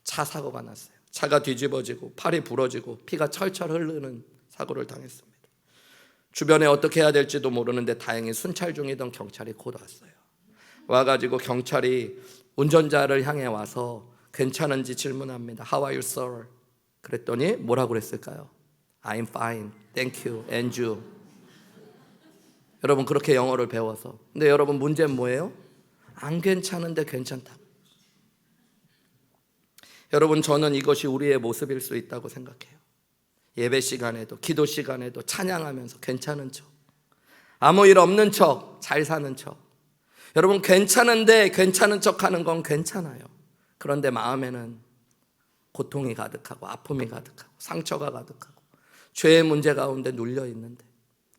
차 사고가 났어요. 차가 뒤집어지고 팔이 부러지고 피가 철철 흐르는 사고를 당했습니다. 주변에 어떻게 해야 될지도 모르는데 다행히 순찰 중이던 경찰이 곧 왔어요. 와가지고 경찰이 운전자를 향해 와서 괜찮은지 질문합니다. How are you, sir? 그랬더니 뭐라고 그랬을까요? I'm fine, thank you, and you. 여러분 그렇게 영어를 배워서. 근데 여러분 문제는 뭐예요? 안 괜찮은데 괜찮다고. 여러분 저는 이것이 우리의 모습일 수 있다고 생각해요. 예배 시간에도 기도 시간에도 찬양하면서 괜찮은 척, 아무 일 없는 척, 잘 사는 척. 여러분 괜찮은데 괜찮은 척하는 건 괜찮아요. 그런데 마음에는 고통이 가득하고 아픔이 가득하고 상처가 가득하고 죄의 문제 가운데 눌려 있는데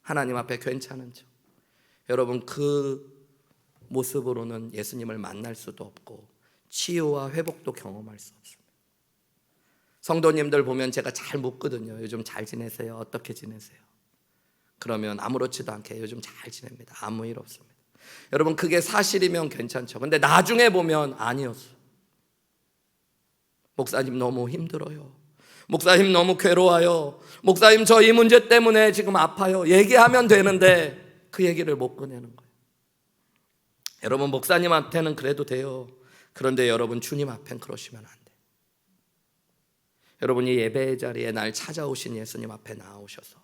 하나님 앞에 괜찮은 척. 여러분 그 모습으로는 예수님을 만날 수도 없고 치유와 회복도 경험할 수 없습니다. 성도님들 보면 제가 잘 묻거든요. 요즘 잘 지내세요? 어떻게 지내세요? 그러면 아무렇지도 않게 요즘 잘 지냅니다. 아무 일 없습니다. 여러분 그게 사실이면 괜찮죠. 근데 나중에 보면 아니었어요. 목사님 너무 힘들어요. 목사님 너무 괴로워요. 목사님 저 이 문제 때문에 지금 아파요. 얘기하면 되는데 그 얘기를 못 꺼내는 거예요. 여러분 목사님한테는 그래도 돼요. 그런데 여러분 주님 앞엔 그러시면 안 돼요. 여러분 이 예배의 자리에 날 찾아오신 예수님 앞에 나오셔서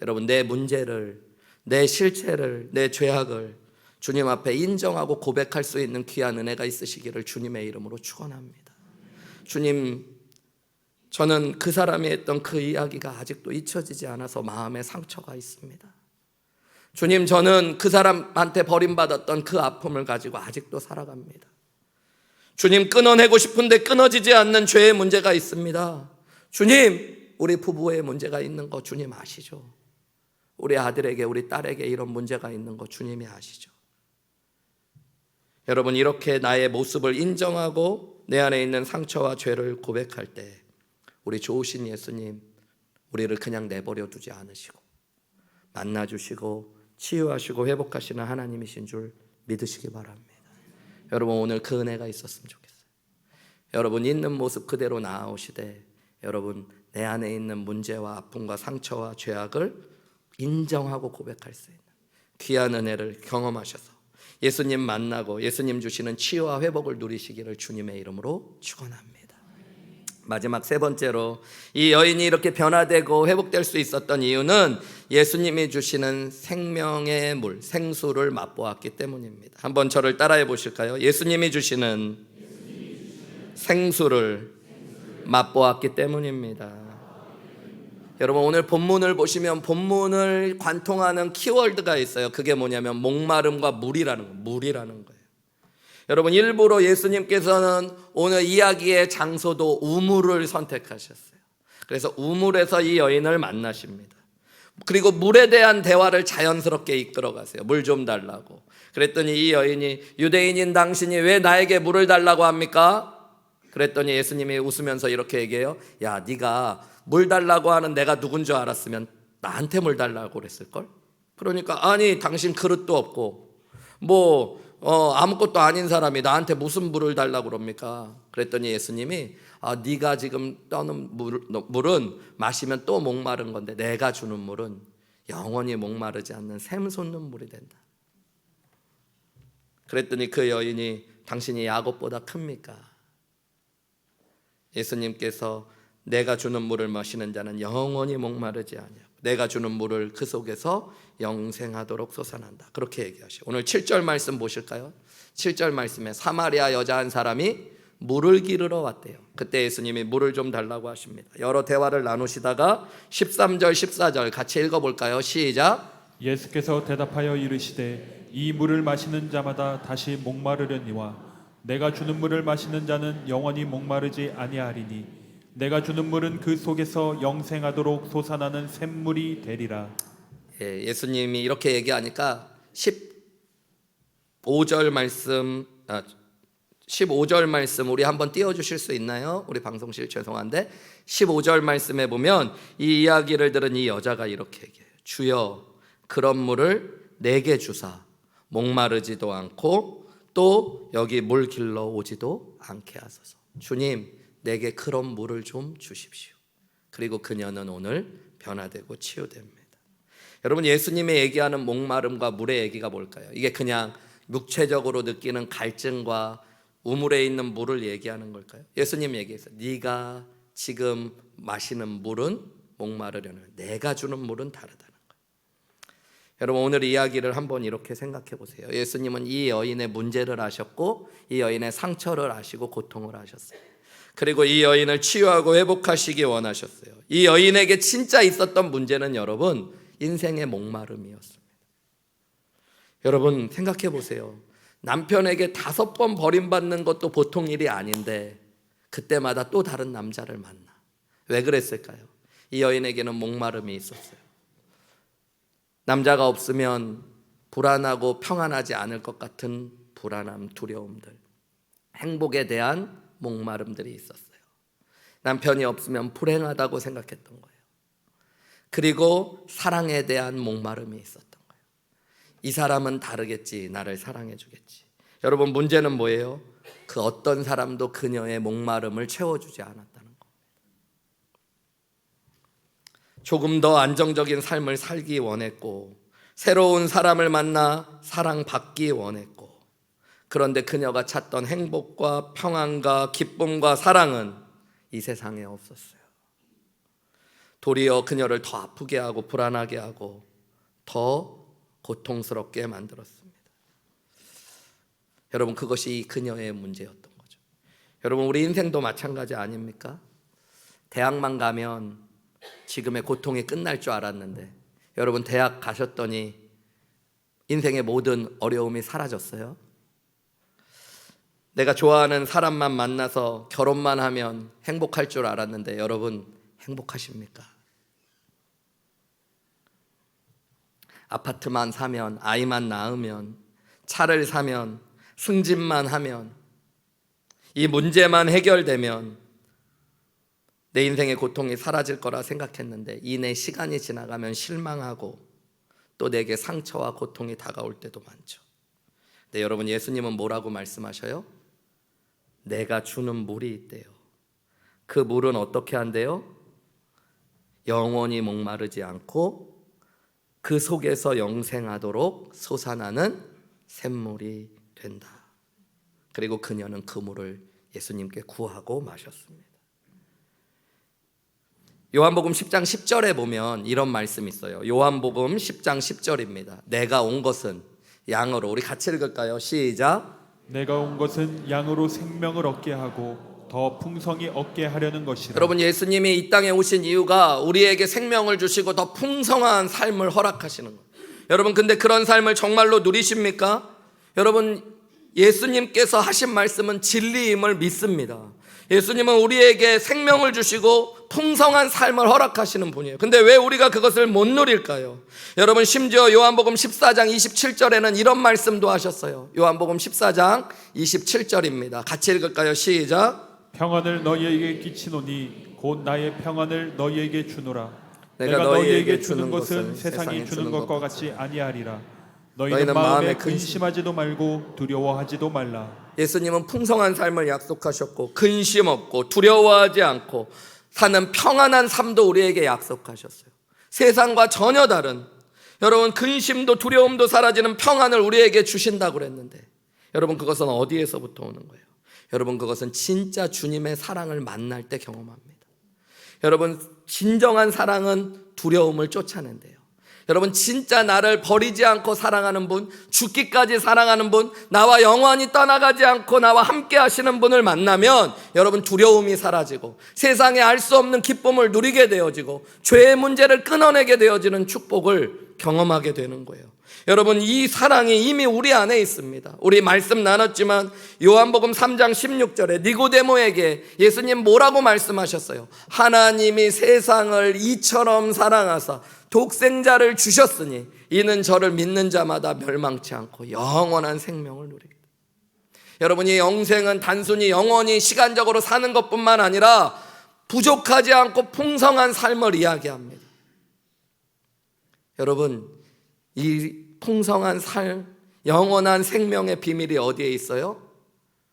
여러분 내 문제를, 내 실체를, 내 죄악을 주님 앞에 인정하고 고백할 수 있는 귀한 은혜가 있으시기를 주님의 이름으로 축원합니다. 주님, 저는 그 사람이 했던 그 이야기가 아직도 잊혀지지 않아서 마음에 상처가 있습니다. 주님, 저는 그 사람한테 버림받았던 그 아픔을 가지고 아직도 살아갑니다. 주님, 끊어내고 싶은데 끊어지지 않는 죄의 문제가 있습니다. 주님, 우리 부부의 문제가 있는 거 주님 아시죠? 우리 아들에게, 우리 딸에게 이런 문제가 있는 거 주님이 아시죠? 여러분, 이렇게 나의 모습을 인정하고 내 안에 있는 상처와 죄를 고백할 때 우리 좋으신 예수님, 우리를 그냥 내버려 두지 않으시고 만나주시고 치유하시고 회복하시는 하나님이신 줄 믿으시기 바랍니다. 여러분 오늘 그 은혜가 있었으면 좋겠어요. 여러분 있는 모습 그대로 나아오시되 여러분 내 안에 있는 문제와 아픔과 상처와 죄악을 인정하고 고백할 수 있는 귀한 은혜를 경험하셔서 예수님 만나고 예수님 주시는 치유와 회복을 누리시기를 주님의 이름으로 축원합니다. 마지막 세 번째로 이 여인이 이렇게 변화되고 회복될 수 있었던 이유는 예수님이 주시는 생명의 물, 생수를 맛보았기 때문입니다. 한번 저를 따라해 보실까요? 예수님이 주시는 생수를 맛보았기 때문입니다. 여러분 오늘 본문을 보시면 본문을 관통하는 키워드가 있어요. 그게 뭐냐면 목마름과 물이라는 거예요. 여러분 일부러 예수님께서는 오늘 이야기의 장소도 우물을 선택하셨어요. 그래서 우물에서 이 여인을 만나십니다. 그리고 물에 대한 대화를 자연스럽게 이끌어 가세요. 물 좀 달라고. 그랬더니 이 여인이 유대인인 당신이 왜 나에게 물을 달라고 합니까? 그랬더니 예수님이 웃으면서 이렇게 얘기해요. 야, 네가 물 달라고 하는 내가 누군 줄 알았으면 나한테 물 달라고 그랬을걸? 그러니까 아니 당신 그릇도 없고 아무것도 아닌 사람이 나한테 무슨 물을 달라고 그럽니까? 그랬더니 예수님이 네가 지금 떠는 물은 마시면 또 목마른 건데 내가 주는 물은 영원히 목마르지 않는 샘솟는 물이 된다. 그랬더니 그 여인이 당신이 야곱보다 큽니까? 예수님께서 내가 주는 물을 마시는 자는 영원히 목마르지 아니하고 내가 주는 물을 그 속에서 영생하도록 솟아난다. 그렇게 얘기하시고 오늘 7절 말씀 보실까요? 7절 말씀에 사마리아 여자 한 사람이 물을 기르러 왔대요. 그때 예수님이 물을 좀 달라고 하십니다. 여러 대화를 나누시다가 13절 14절 같이 읽어볼까요? 시작. 예수께서 대답하여 이르시되 이 물을 마시는 자마다 다시 목마르려니와 내가 주는 물을 마시는 자는 영원히 목마르지 아니하리니 내가 주는 물은 그 속에서 영생하도록 솟아나는 샘물이 되리라. 예수님이 이렇게 얘기하니까 15절 말씀 우리 한번 띄워주실 수 있나요? 우리 방송실 죄송한데 15절 말씀에 보면 이 이야기를 들은 이 여자가 이렇게 얘기해요. 주여 그런 물을 내게 주사 목마르지도 않고 또 여기 물 길러 오지도 않게 하소서. 주님, 내게 그런 물을 좀 주십시오. 그리고 그녀는 오늘 변화되고 치유됩니다. 여러분, 예수님이 얘기하는 목마름과 물의 얘기가 뭘까요? 이게 그냥 육체적으로 느끼는 갈증과 우물에 있는 물을 얘기하는 걸까요? 예수님 얘기했어요. 네가 지금 마시는 물은 목마르려는, 내가 주는 물은 다르다는 거예요. 여러분, 오늘 이야기를 한번 이렇게 생각해 보세요. 예수님은 이 여인의 문제를 아셨고 이 여인의 상처를 아시고 고통을 아셨어요. 그리고 이 여인을 치유하고 회복하시기 원하셨어요. 이 여인에게 진짜 있었던 문제는 여러분, 인생의 목마름이었습니다. 여러분, 생각해 보세요. 남편에게 5번 버림받는 것도 보통 일이 아닌데 그때마다 또 다른 남자를 만나. 왜 그랬을까요? 이 여인에게는 목마름이 있었어요. 남자가 없으면 불안하고 평안하지 않을 것 같은 불안함, 두려움들, 행복에 대한 목마름들이 있었어요. 남편이 없으면 불행하다고 생각했던 거예요. 그리고 사랑에 대한 목마름이 있었던 거예요. 이 사람은 다르겠지, 나를 사랑해 주겠지. 여러분, 문제는 뭐예요? 그 어떤 사람도 그녀의 목마름을 채워주지 않았다는 겁니다. 조금 더 안정적인 삶을 살기 원했고 새로운 사람을 만나 사랑받기 원했고, 그런데 그녀가 찾던 행복과 평안과 기쁨과 사랑은 이 세상에 없었어요. 도리어 그녀를 더 아프게 하고 불안하게 하고 더 고통스럽게 만들었습니다. 여러분, 그것이 그녀의 문제였던 거죠. 여러분, 우리 인생도 마찬가지 아닙니까? 대학만 가면 지금의 고통이 끝날 줄 알았는데 여러분, 대학 가셨더니 인생의 모든 어려움이 사라졌어요? 내가 좋아하는 사람만 만나서 결혼만 하면 행복할 줄 알았는데 여러분, 행복하십니까? 아파트만 사면, 아이만 낳으면, 차를 사면, 승진만 하면, 이 문제만 해결되면 내 인생의 고통이 사라질 거라 생각했는데 이내 시간이 지나가면 실망하고 또 내게 상처와 고통이 다가올 때도 많죠. 근데 여러분, 예수님은 뭐라고 말씀하셔요? 내가 주는 물이 있대요. 그 물은 어떻게 한대요? 영원히 목마르지 않고 그 속에서 영생하도록 솟아나는 샘물이 된다. 그리고 그녀는 그 물을 예수님께 구하고 마셨습니다. 요한복음 10장 10절에 보면 이런 말씀이 있어요. 요한복음 10장 10절입니다. 내가 온 것은 양으로, 우리 같이 읽을까요? 시작. 내가 온 것은 양으로 생명을 얻게 하고 더 풍성히 얻게 하려는 것이라. 여러분, 예수님이 이 땅에 오신 이유가 우리에게 생명을 주시고 더 풍성한 삶을 허락하시는 거예요. 여러분, 근데 그런 삶을 정말로 누리십니까? 여러분, 예수님께서 하신 말씀은 진리임을 믿습니다. 예수님은 우리에게 생명을 주시고 풍성한 삶을 허락하시는 분이에요. 근데 왜 우리가 그것을 못 누릴까요? 여러분, 심지어 요한복음 14장 27절에는 이런 말씀도 하셨어요. 요한복음 14장 27절입니다. 같이 읽을까요? 시작. 평안을 너희에게 끼치노니 곧 나의 평안을 너희에게 주노라. 내가 너희에게 주는 것은 세상이 주는 것과 같이 아니하리라. 너희는 마음에 근심하지도 말고 두려워하지도 말라. 예수님은 풍성한 삶을 약속하셨고 근심 없고 두려워하지 않고 사는 평안한 삶도 우리에게 약속하셨어요. 세상과 전혀 다른, 여러분, 근심도 두려움도 사라지는 평안을 우리에게 주신다고 그랬는데 여러분, 그것은 어디에서부터 오는 거예요? 여러분, 그것은 진짜 주님의 사랑을 만날 때 경험합니다. 여러분, 진정한 사랑은 두려움을 쫓아낸대요. 여러분, 진짜 나를 버리지 않고 사랑하는 분, 죽기까지 사랑하는 분, 나와 영원히 떠나가지 않고 나와 함께 하시는 분을 만나면 여러분, 두려움이 사라지고 세상에 알 수 없는 기쁨을 누리게 되어지고 죄의 문제를 끊어내게 되어지는 축복을 경험하게 되는 거예요. 여러분, 이 사랑이 이미 우리 안에 있습니다. 우리 말씀 나눴지만 요한복음 3장 16절에 니고데모에게 예수님 뭐라고 말씀하셨어요? 하나님이 세상을 이처럼 사랑하사 독생자를 주셨으니 이는 저를 믿는 자마다 멸망치 않고 영원한 생명을 누리게 됩니다. 여러분, 이 영생은 단순히 영원히 시간적으로 사는 것뿐만 아니라 부족하지 않고 풍성한 삶을 이야기합니다. 여러분, 이 풍성한 영원한 생명의 비밀이 어디에 있어요?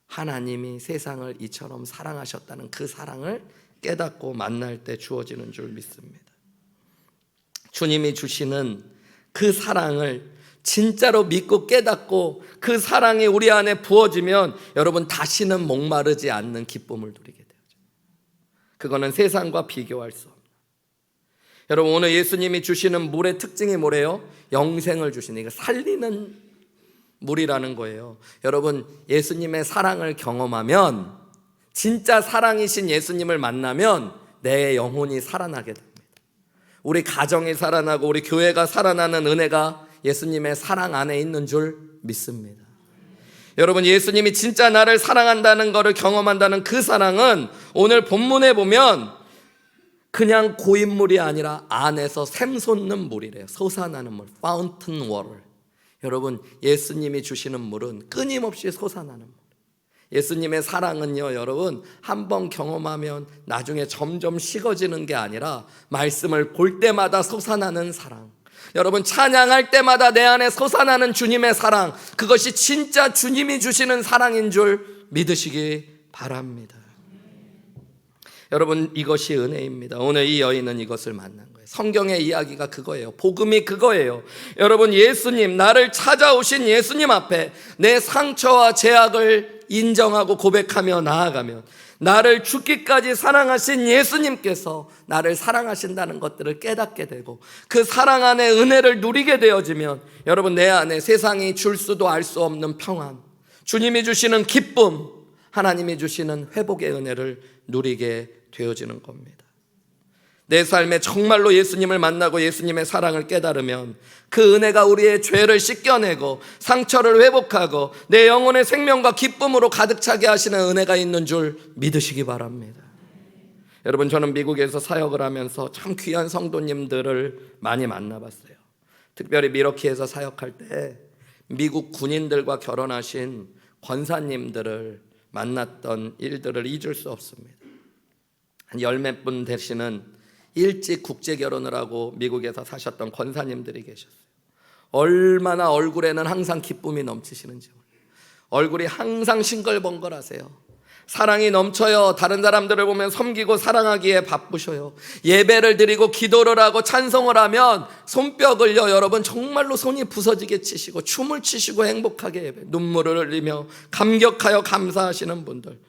하나님이 세상을 이처럼 사랑하셨다는 그 사랑을 깨닫고 만날 때 주어지는 줄 믿습니다. 주님이 주시는 그 사랑을 진짜로 믿고 깨닫고 그 사랑이 우리 안에 부어지면 여러분 다시는 목마르지 않는 기쁨을 누리게 되죠. 그거는 세상과 비교할 수 없는. 여러분 오늘 예수님이 주시는 물의 특징이 뭐래요? 영생을 주시는, 이거 살리는 물이라는 거예요. 여러분 예수님의 사랑을 경험하면, 진짜 사랑이신 예수님을 만나면 내 영혼이 살아나게 됩니다. 우리 가정이 살아나고 우리 교회가 살아나는 은혜가 예수님의 사랑 안에 있는 줄 믿습니다. 여러분 예수님이 진짜 나를 사랑한다는 것을 경험한다는 그 사랑은 오늘 본문에 보면 그냥 고인물이 아니라 안에서 샘솟는 물이래요. 솟아나는 물, fountain water. 여러분 예수님이 주시는 물은 끊임없이 솟아나는 물. 예수님의 사랑은요 여러분 한번 경험하면 나중에 점점 식어지는 게 아니라 말씀을 볼 때마다 솟아나는 사랑, 여러분 찬양할 때마다 내 안에 솟아나는 주님의 사랑, 그것이 진짜 주님이 주시는 사랑인 줄 믿으시기 바랍니다. 여러분 이것이 은혜입니다. 오늘 이 여인은 이것을 만난 거예요. 성경의 이야기가 그거예요. 복음이 그거예요. 여러분 예수님, 나를 찾아오신 예수님 앞에 내 상처와 죄악을 인정하고 고백하며 나아가면 나를 죽기까지 사랑하신 예수님께서 나를 사랑하신다는 것들을 깨닫게 되고 그 사랑 안에 은혜를 누리게 되어지면 여러분 내 안에 세상이 줄 수도 알 수 없는 평안, 주님이 주시는 기쁨, 하나님이 주시는 회복의 은혜를 누리게 되어지는 겁니다. 내 삶에 정말로 예수님을 만나고 예수님의 사랑을 깨달으면 그 은혜가 우리의 죄를 씻겨내고 상처를 회복하고 내 영혼의 생명과 기쁨으로 가득 차게 하시는 은혜가 있는 줄 믿으시기 바랍니다. 여러분 저는 미국에서 사역을 하면서 참 귀한 성도님들을 많이 만나봤어요. 특별히 미러키에서 사역할 때 미국 군인들과 결혼하신 권사님들을 만났던 일들을 잊을 수 없습니다. 한 열 몇 분 되시는 일찍 국제 결혼을 하고 미국에서 사셨던 권사님들이 계셨어요. 얼마나 얼굴에는 항상 기쁨이 넘치시는지 몰라요. 얼굴이 항상 싱글벙글하세요. 사랑이 넘쳐요. 다른 사람들을 보면 섬기고 사랑하기에 바쁘셔요. 예배를 드리고 기도를 하고 찬송을 하면 손뼉을요 여러분 정말로 손이 부서지게 치시고 춤을 추시고 행복하게 예배, 눈물을 흘리며 감격하여 감사하시는 분들,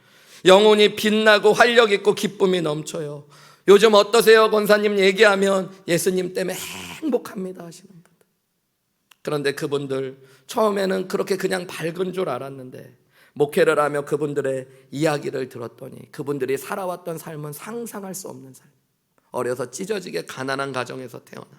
영혼이 빛나고 활력 있고 기쁨이 넘쳐요. 요즘 어떠세요? 권사님 얘기하면 예수님 때문에 행복합니다 하시는 분들. 그런데 그분들 처음에는 그렇게 그냥 밝은 줄 알았는데 목회를 하며 그분들의 이야기를 들었더니 그분들이 살아왔던 삶은 상상할 수 없는 삶. 어려서 찢어지게 가난한 가정에서 태어나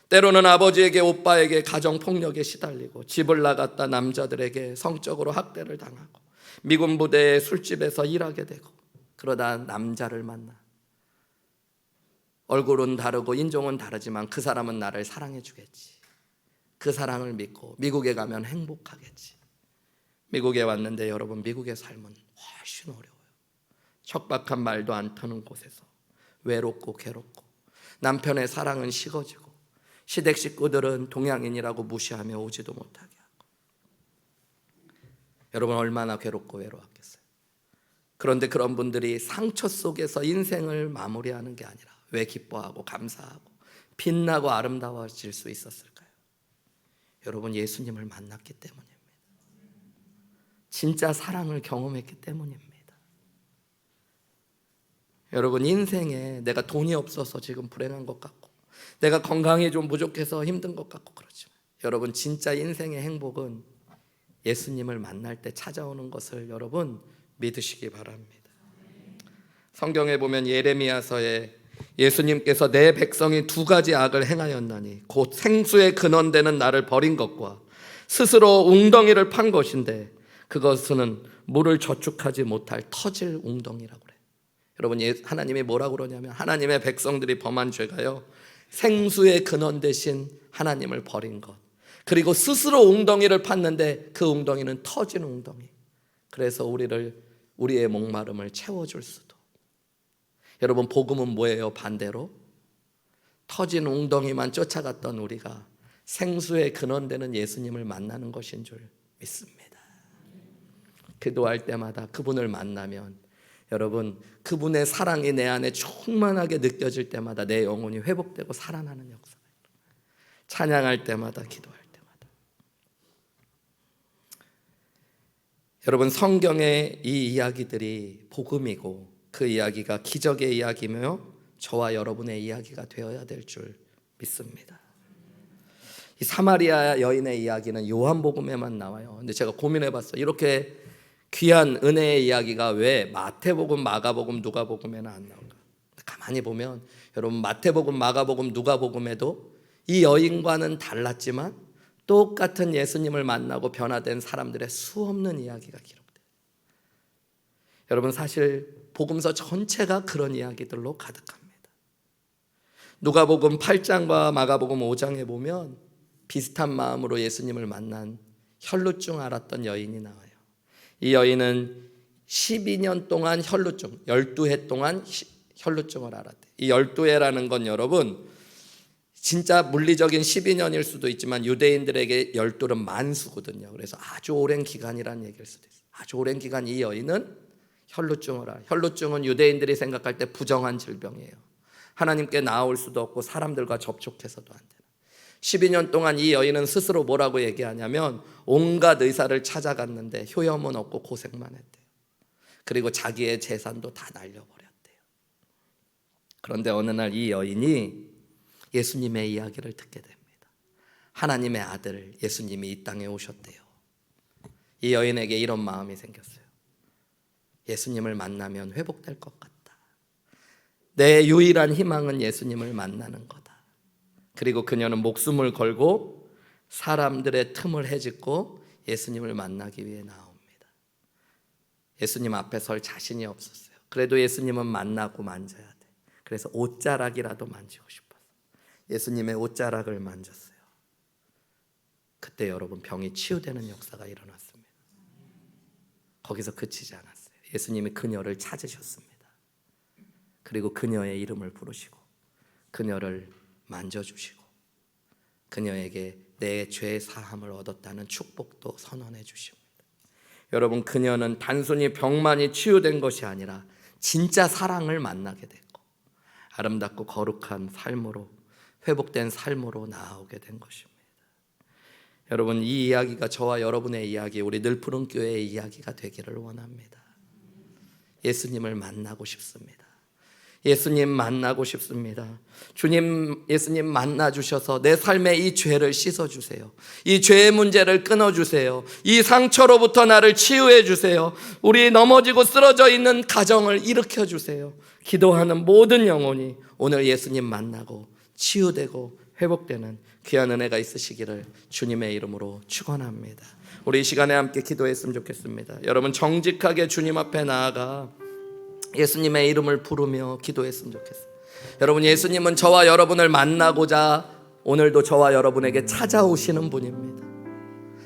때로는 아버지에게 오빠에게 가정폭력에 시달리고 집을 나갔다 남자들에게 성적으로 학대를 당하고 미군 부대의 술집에서 일하게 되고 그러다 남자를 만나 얼굴은 다르고 인종은 다르지만 그 사람은 나를 사랑해 주겠지. 그 사랑을 믿고 미국에 가면 행복하겠지. 미국에 왔는데 여러분 미국의 삶은 훨씬 어려워요. 척박한 말도 안 터는 곳에서 외롭고 괴롭고 남편의 사랑은 식어지고 시댁 식구들은 동양인이라고 무시하며 오지도 못하게 하고 여러분 얼마나 괴롭고 외로웠겠어요. 그런데 그런 분들이 상처 속에서 인생을 마무리하는 게 아니라 왜 기뻐하고 감사하고 빛나고 아름다워질 수 있었을까요? 여러분 예수님을 만났기 때문입니다. 진짜 사랑을 경험했기 때문입니다. 여러분 인생에 내가 돈이 없어서 지금 불행한 것 같고 내가 건강이 좀 부족해서 힘든 것 같고 그렇지만 여러분 진짜 인생의 행복은 예수님을 만날 때 찾아오는 것을 여러분 믿으시기 바랍니다. 성경에 보면 예레미야서에 예수님께서 내 백성이 두 가지 악을 행하였나니 곧 생수의 근원되는 나를 버린 것과 스스로 웅덩이를 판 것인데 그것은 물을 저축하지 못할 터질 웅덩이라고 그래요. 여러분 하나님이 뭐라고 그러냐면 하나님의 백성들이 범한 죄가요 생수의 근원 대신 하나님을 버린 것, 그리고 스스로 웅덩이를 팠는데 그 웅덩이는 터진 웅덩이. 그래서 우리의 목마름을 채워줄 수도. 여러분 복음은 뭐예요? 반대로 터진 웅덩이만 쫓아갔던 우리가 생수의 근원되는 예수님을 만나는 것인 줄 믿습니다. 기도할 때마다 그분을 만나면 여러분, 그분의 사랑이 내 안에 충만하게 느껴질 때마다 내 영혼이 회복되고 살아나는 역사가 일어나요. 찬양할 때마다, 기도할 때마다. 여러분, 성경의 이 이야기들이 복음이고 그 이야기가 기적의 이야기며 저와 여러분의 이야기가 되어야 될 줄 믿습니다. 이 사마리아 여인의 이야기는 요한복음에만 나와요. 근데 제가 고민해봤어요. 이렇게 귀한 은혜의 이야기가 왜 마태복음, 마가복음, 누가복음에는 안 나올까? 가만히 보면 여러분, 마태복음, 마가복음, 누가복음에도 이 여인과는 달랐지만 똑같은 예수님을 만나고 변화된 사람들의 수없는 이야기가 기록돼요. 여러분, 사실 복음서 전체가 그런 이야기들로 가득합니다. 누가복음 8장과 마가복음 5장에 보면 비슷한 마음으로 예수님을 만난 혈루증 앓았던 여인이 나와요. 이 여인은 12년 동안 혈루증, 12해 동안 혈루증을 앓았대요. 이 12해라는 건 여러분, 진짜 물리적인 12년일 수도 있지만 유대인들에게 12는 만수거든요. 그래서 아주 오랜 기간이라는 얘기일 수도 있어요. 아주 오랜 기간 이 여인은 혈루증을 앓아요. 혈루증은 유대인들이 생각할 때 부정한 질병이에요. 하나님께 나아올 수도 없고 사람들과 접촉해서도 안 돼요. 12년 동안 이 여인은 스스로 뭐라고 얘기하냐면 온갖 의사를 찾아갔는데 효험은 없고 고생만 했대요. 그리고 자기의 재산도 다 날려버렸대요. 그런데 어느 날 이 여인이 예수님의 이야기를 듣게 됩니다. 하나님의 아들 예수님이 이 땅에 오셨대요. 이 여인에게 이런 마음이 생겼어요. 예수님을 만나면 회복될 것 같다. 내 유일한 희망은 예수님을 만나는 거다. 그리고 그녀는 목숨을 걸고 사람들의 틈을 헤집고 예수님을 만나기 위해 나옵니다. 예수님 앞에 설 자신이 없었어요. 그래도 예수님은 만나고 만져야 돼. 그래서 옷자락이라도 만지고 싶어서 예수님의 옷자락을 만졌어요. 그때 여러분, 병이 치유되는 역사가 일어났습니다. 거기서 그치지 않았어요. 예수님이 그녀를 찾으셨습니다. 그리고 그녀의 이름을 부르시고 그녀를 만져주시고 그녀에게 내 죄 사함을 얻었다는 축복도 선언해 주십니다. 여러분, 그녀는 단순히 병만이 치유된 것이 아니라 진짜 사랑을 만나게 됐고 아름답고 거룩한 삶으로, 회복된 삶으로 나아오게 된 것입니다. 여러분, 이 이야기가 저와 여러분의 이야기, 우리 늘푸른 교회의 이야기가 되기를 원합니다. 예수님을 만나고 싶습니다. 예수님 만나고 싶습니다. 주님, 예수님 만나주셔서 내 삶의 이 죄를 씻어주세요. 이 죄의 문제를 끊어주세요. 이 상처로부터 나를 치유해 주세요. 우리 넘어지고 쓰러져 있는 가정을 일으켜주세요. 기도하는 모든 영혼이 오늘 예수님 만나고 치유되고 회복되는 귀한 은혜가 있으시기를 주님의 이름으로 축원합니다. 우리 이 시간에 함께 기도했으면 좋겠습니다. 여러분, 정직하게 주님 앞에 나아가 예수님의 이름을 부르며 기도했으면 좋겠습니다. 여러분, 예수님은 저와 여러분을 만나고자 오늘도 저와 여러분에게 찾아오시는 분입니다.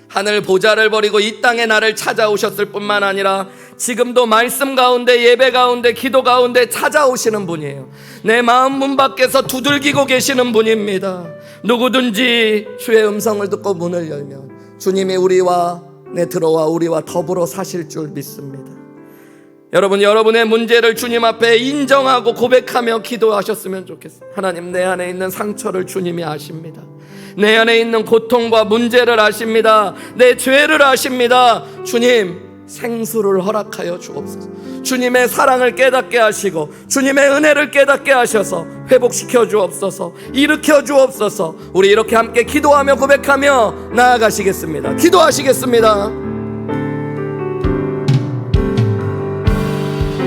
하늘 보좌를 버리고 이 땅에 나를 찾아오셨을 뿐만 아니라 지금도 말씀 가운데, 예배 가운데, 기도 가운데 찾아오시는 분이에요. 내 마음 문 밖에서 두들기고 계시는 분입니다. 누구든지 주의 음성을 듣고 문을 열면 주님이 우리와 들어와 우리와 더불어 사실 줄 믿습니다. 여러분, 여러분의 문제를 주님 앞에 인정하고 고백하며 기도하셨으면 좋겠어요. 하나님, 내 안에 있는 상처를 주님이 아십니다. 내 안에 있는 고통과 문제를 아십니다. 내 죄를 아십니다. 주님, 생수를 허락하여 주옵소서. 주님의 사랑을 깨닫게 하시고 주님의 은혜를 깨닫게 하셔서 회복시켜 주옵소서. 일으켜 주옵소서. 우리 이렇게 함께 기도하며 고백하며 나아가시겠습니다. 기도하시겠습니다.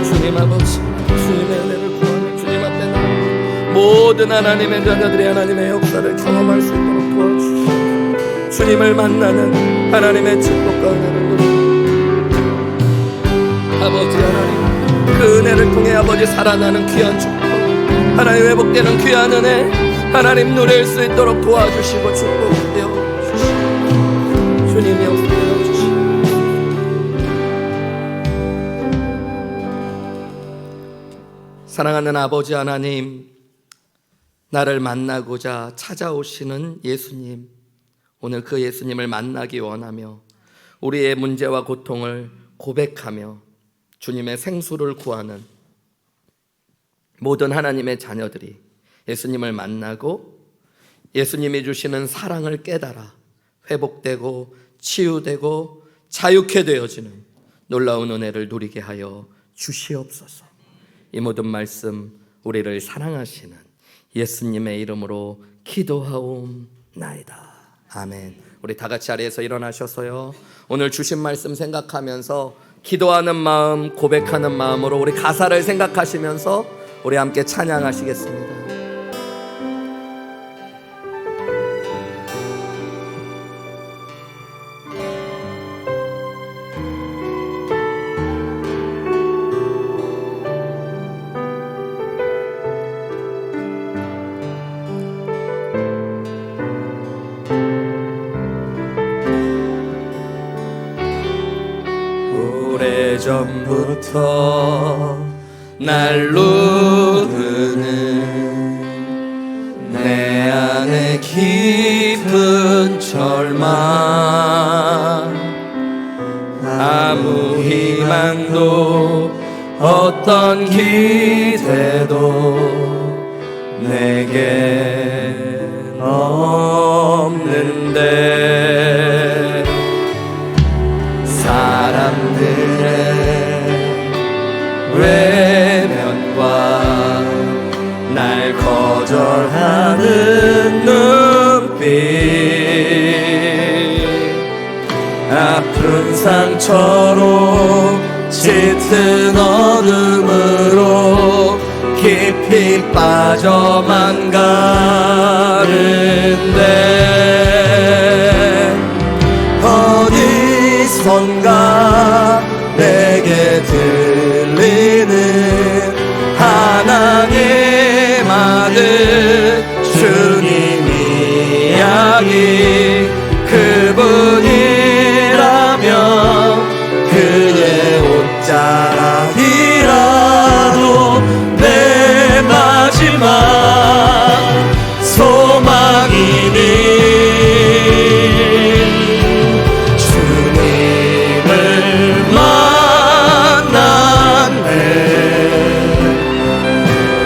주님 아버지, 주님의 은혜를 구하며 주님 앞에 나아가 모든 하나님의 자녀들이 하나님의 역사를 경험할 수 있도록 도와주시옵소서. 주님을 만나는 하나님의 축복과 은혜를 누리고 아버지 하나님, 그 은혜를 통해 아버지 살아나는 귀한 축복, 하나님 회복되는 귀한 은혜 하나님 누릴 수 있도록 도와주시고 축복되어 주시고 주님이 역사되어 주시고 사랑하는 아버지 하나님, 나를 만나고자 찾아오시는 예수님, 오늘 그 예수님을 만나기 원하며 우리의 문제와 고통을 고백하며 주님의 생수를 구하는 모든 하나님의 자녀들이 예수님을 만나고 예수님이 주시는 사랑을 깨달아 회복되고 치유되고 자유케 되어지는 놀라운 은혜를 누리게 하여 주시옵소서. 이 모든 말씀 우리를 사랑하시는 예수님의 이름으로 기도하옵나이다. 아멘. 우리 다 같이 자리에서 일어나셔서요, 오늘 주신 말씀 생각하면서 기도하는 마음, 고백하는 마음으로 우리 가사를 생각하시면서 우리 함께 찬양하시겠습니다. 오래전부터 날 누르는 내 안에 깊은 절망, 아무 희망도 어떤 기대도 내겐 없는데 사람들의 외면과 날 거절하는 눈빛, 아픈 상처로 짙은 어둠으로 깊이 빠져만 가는데 어디선가 내게 들리는 하나님 아들 주님 이야기, 그분이라면 그의 옷자락이라도 내 마지막 소망이니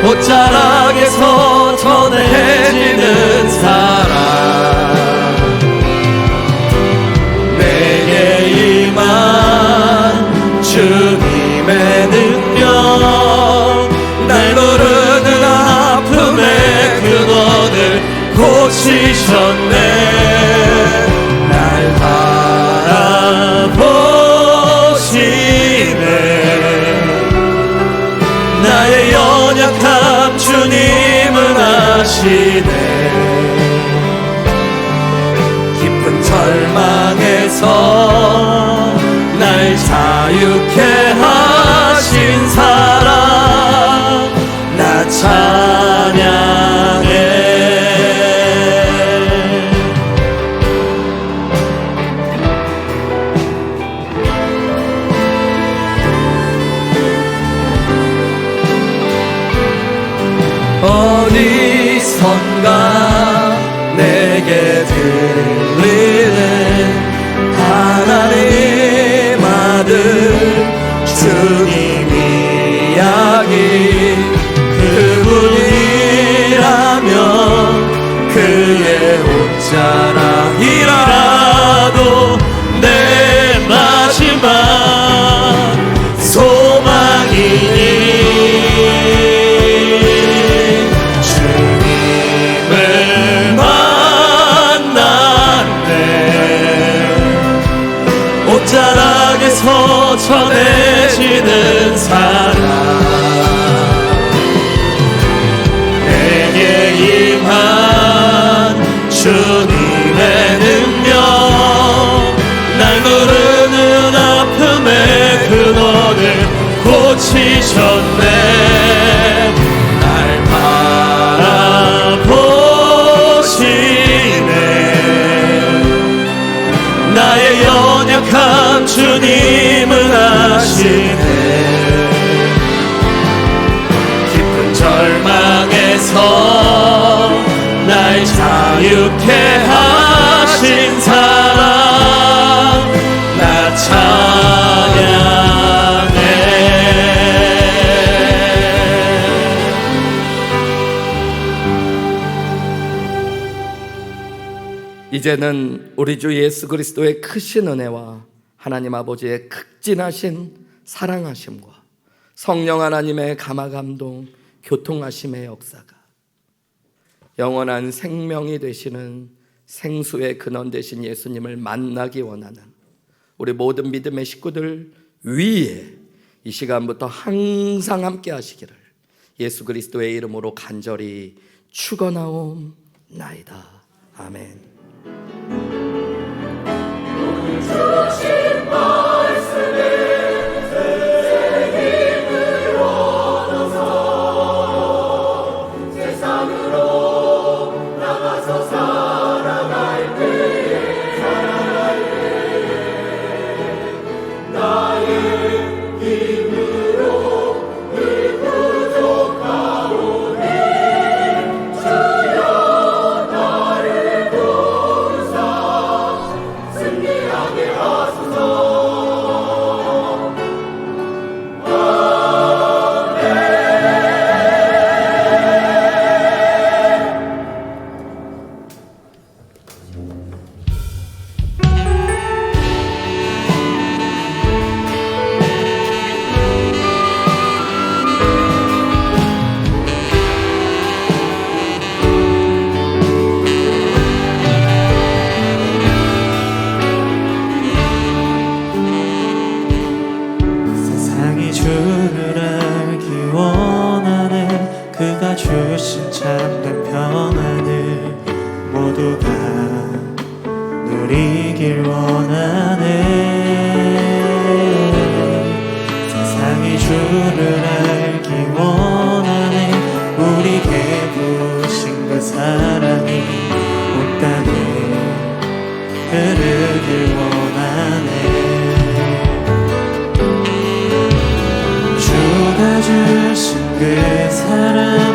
옷자락에서 전해지는 사랑, 내게 임한 주님의 능력, 날 누르는 아픔의 근원을 고치셨네. 날 바라보시네. 나의 연약함 주님은 아시네. 깊은 절망에서 날 자유케 하신 사랑, 나 찬양해. 어디선가 내게 들리는 하나님 아들 주님 이야기, 그분이라면 그의 옷자락이라도 내 마지막 소망이니 옷자락에서 전해지는 사랑, 내게 임한 주님의 능력, 날 누르는 아픔의 근원을 고치셨네. 날 바라보시네. 나의 연약함 주님은 아시네. 깊은 절망에서 날 자유케 하신 이제는 우리 주 예수 그리스도의 크신 은혜와 하나님 아버지의 극진하신 사랑하심과 성령 하나님의 감화감동 교통하심의 역사가 영원한 생명이 되시는 생수의 근원 되신 예수님을 만나기 원하는 우리 모든 믿음의 식구들 위에 이 시간부터 항상 함께 하시기를 예수 그리스도의 이름으로 간절히 축원하옵나이다. 아멘. 세상이 주를 알기 원하네. 그가 주신 참된 평안을 모두가 누리길 원하네. 세상이 주를 알기 원하네. 우리에게 부으신 그 사랑이 온 땅에 흐르길 원하네. 주가 주신 그 사랑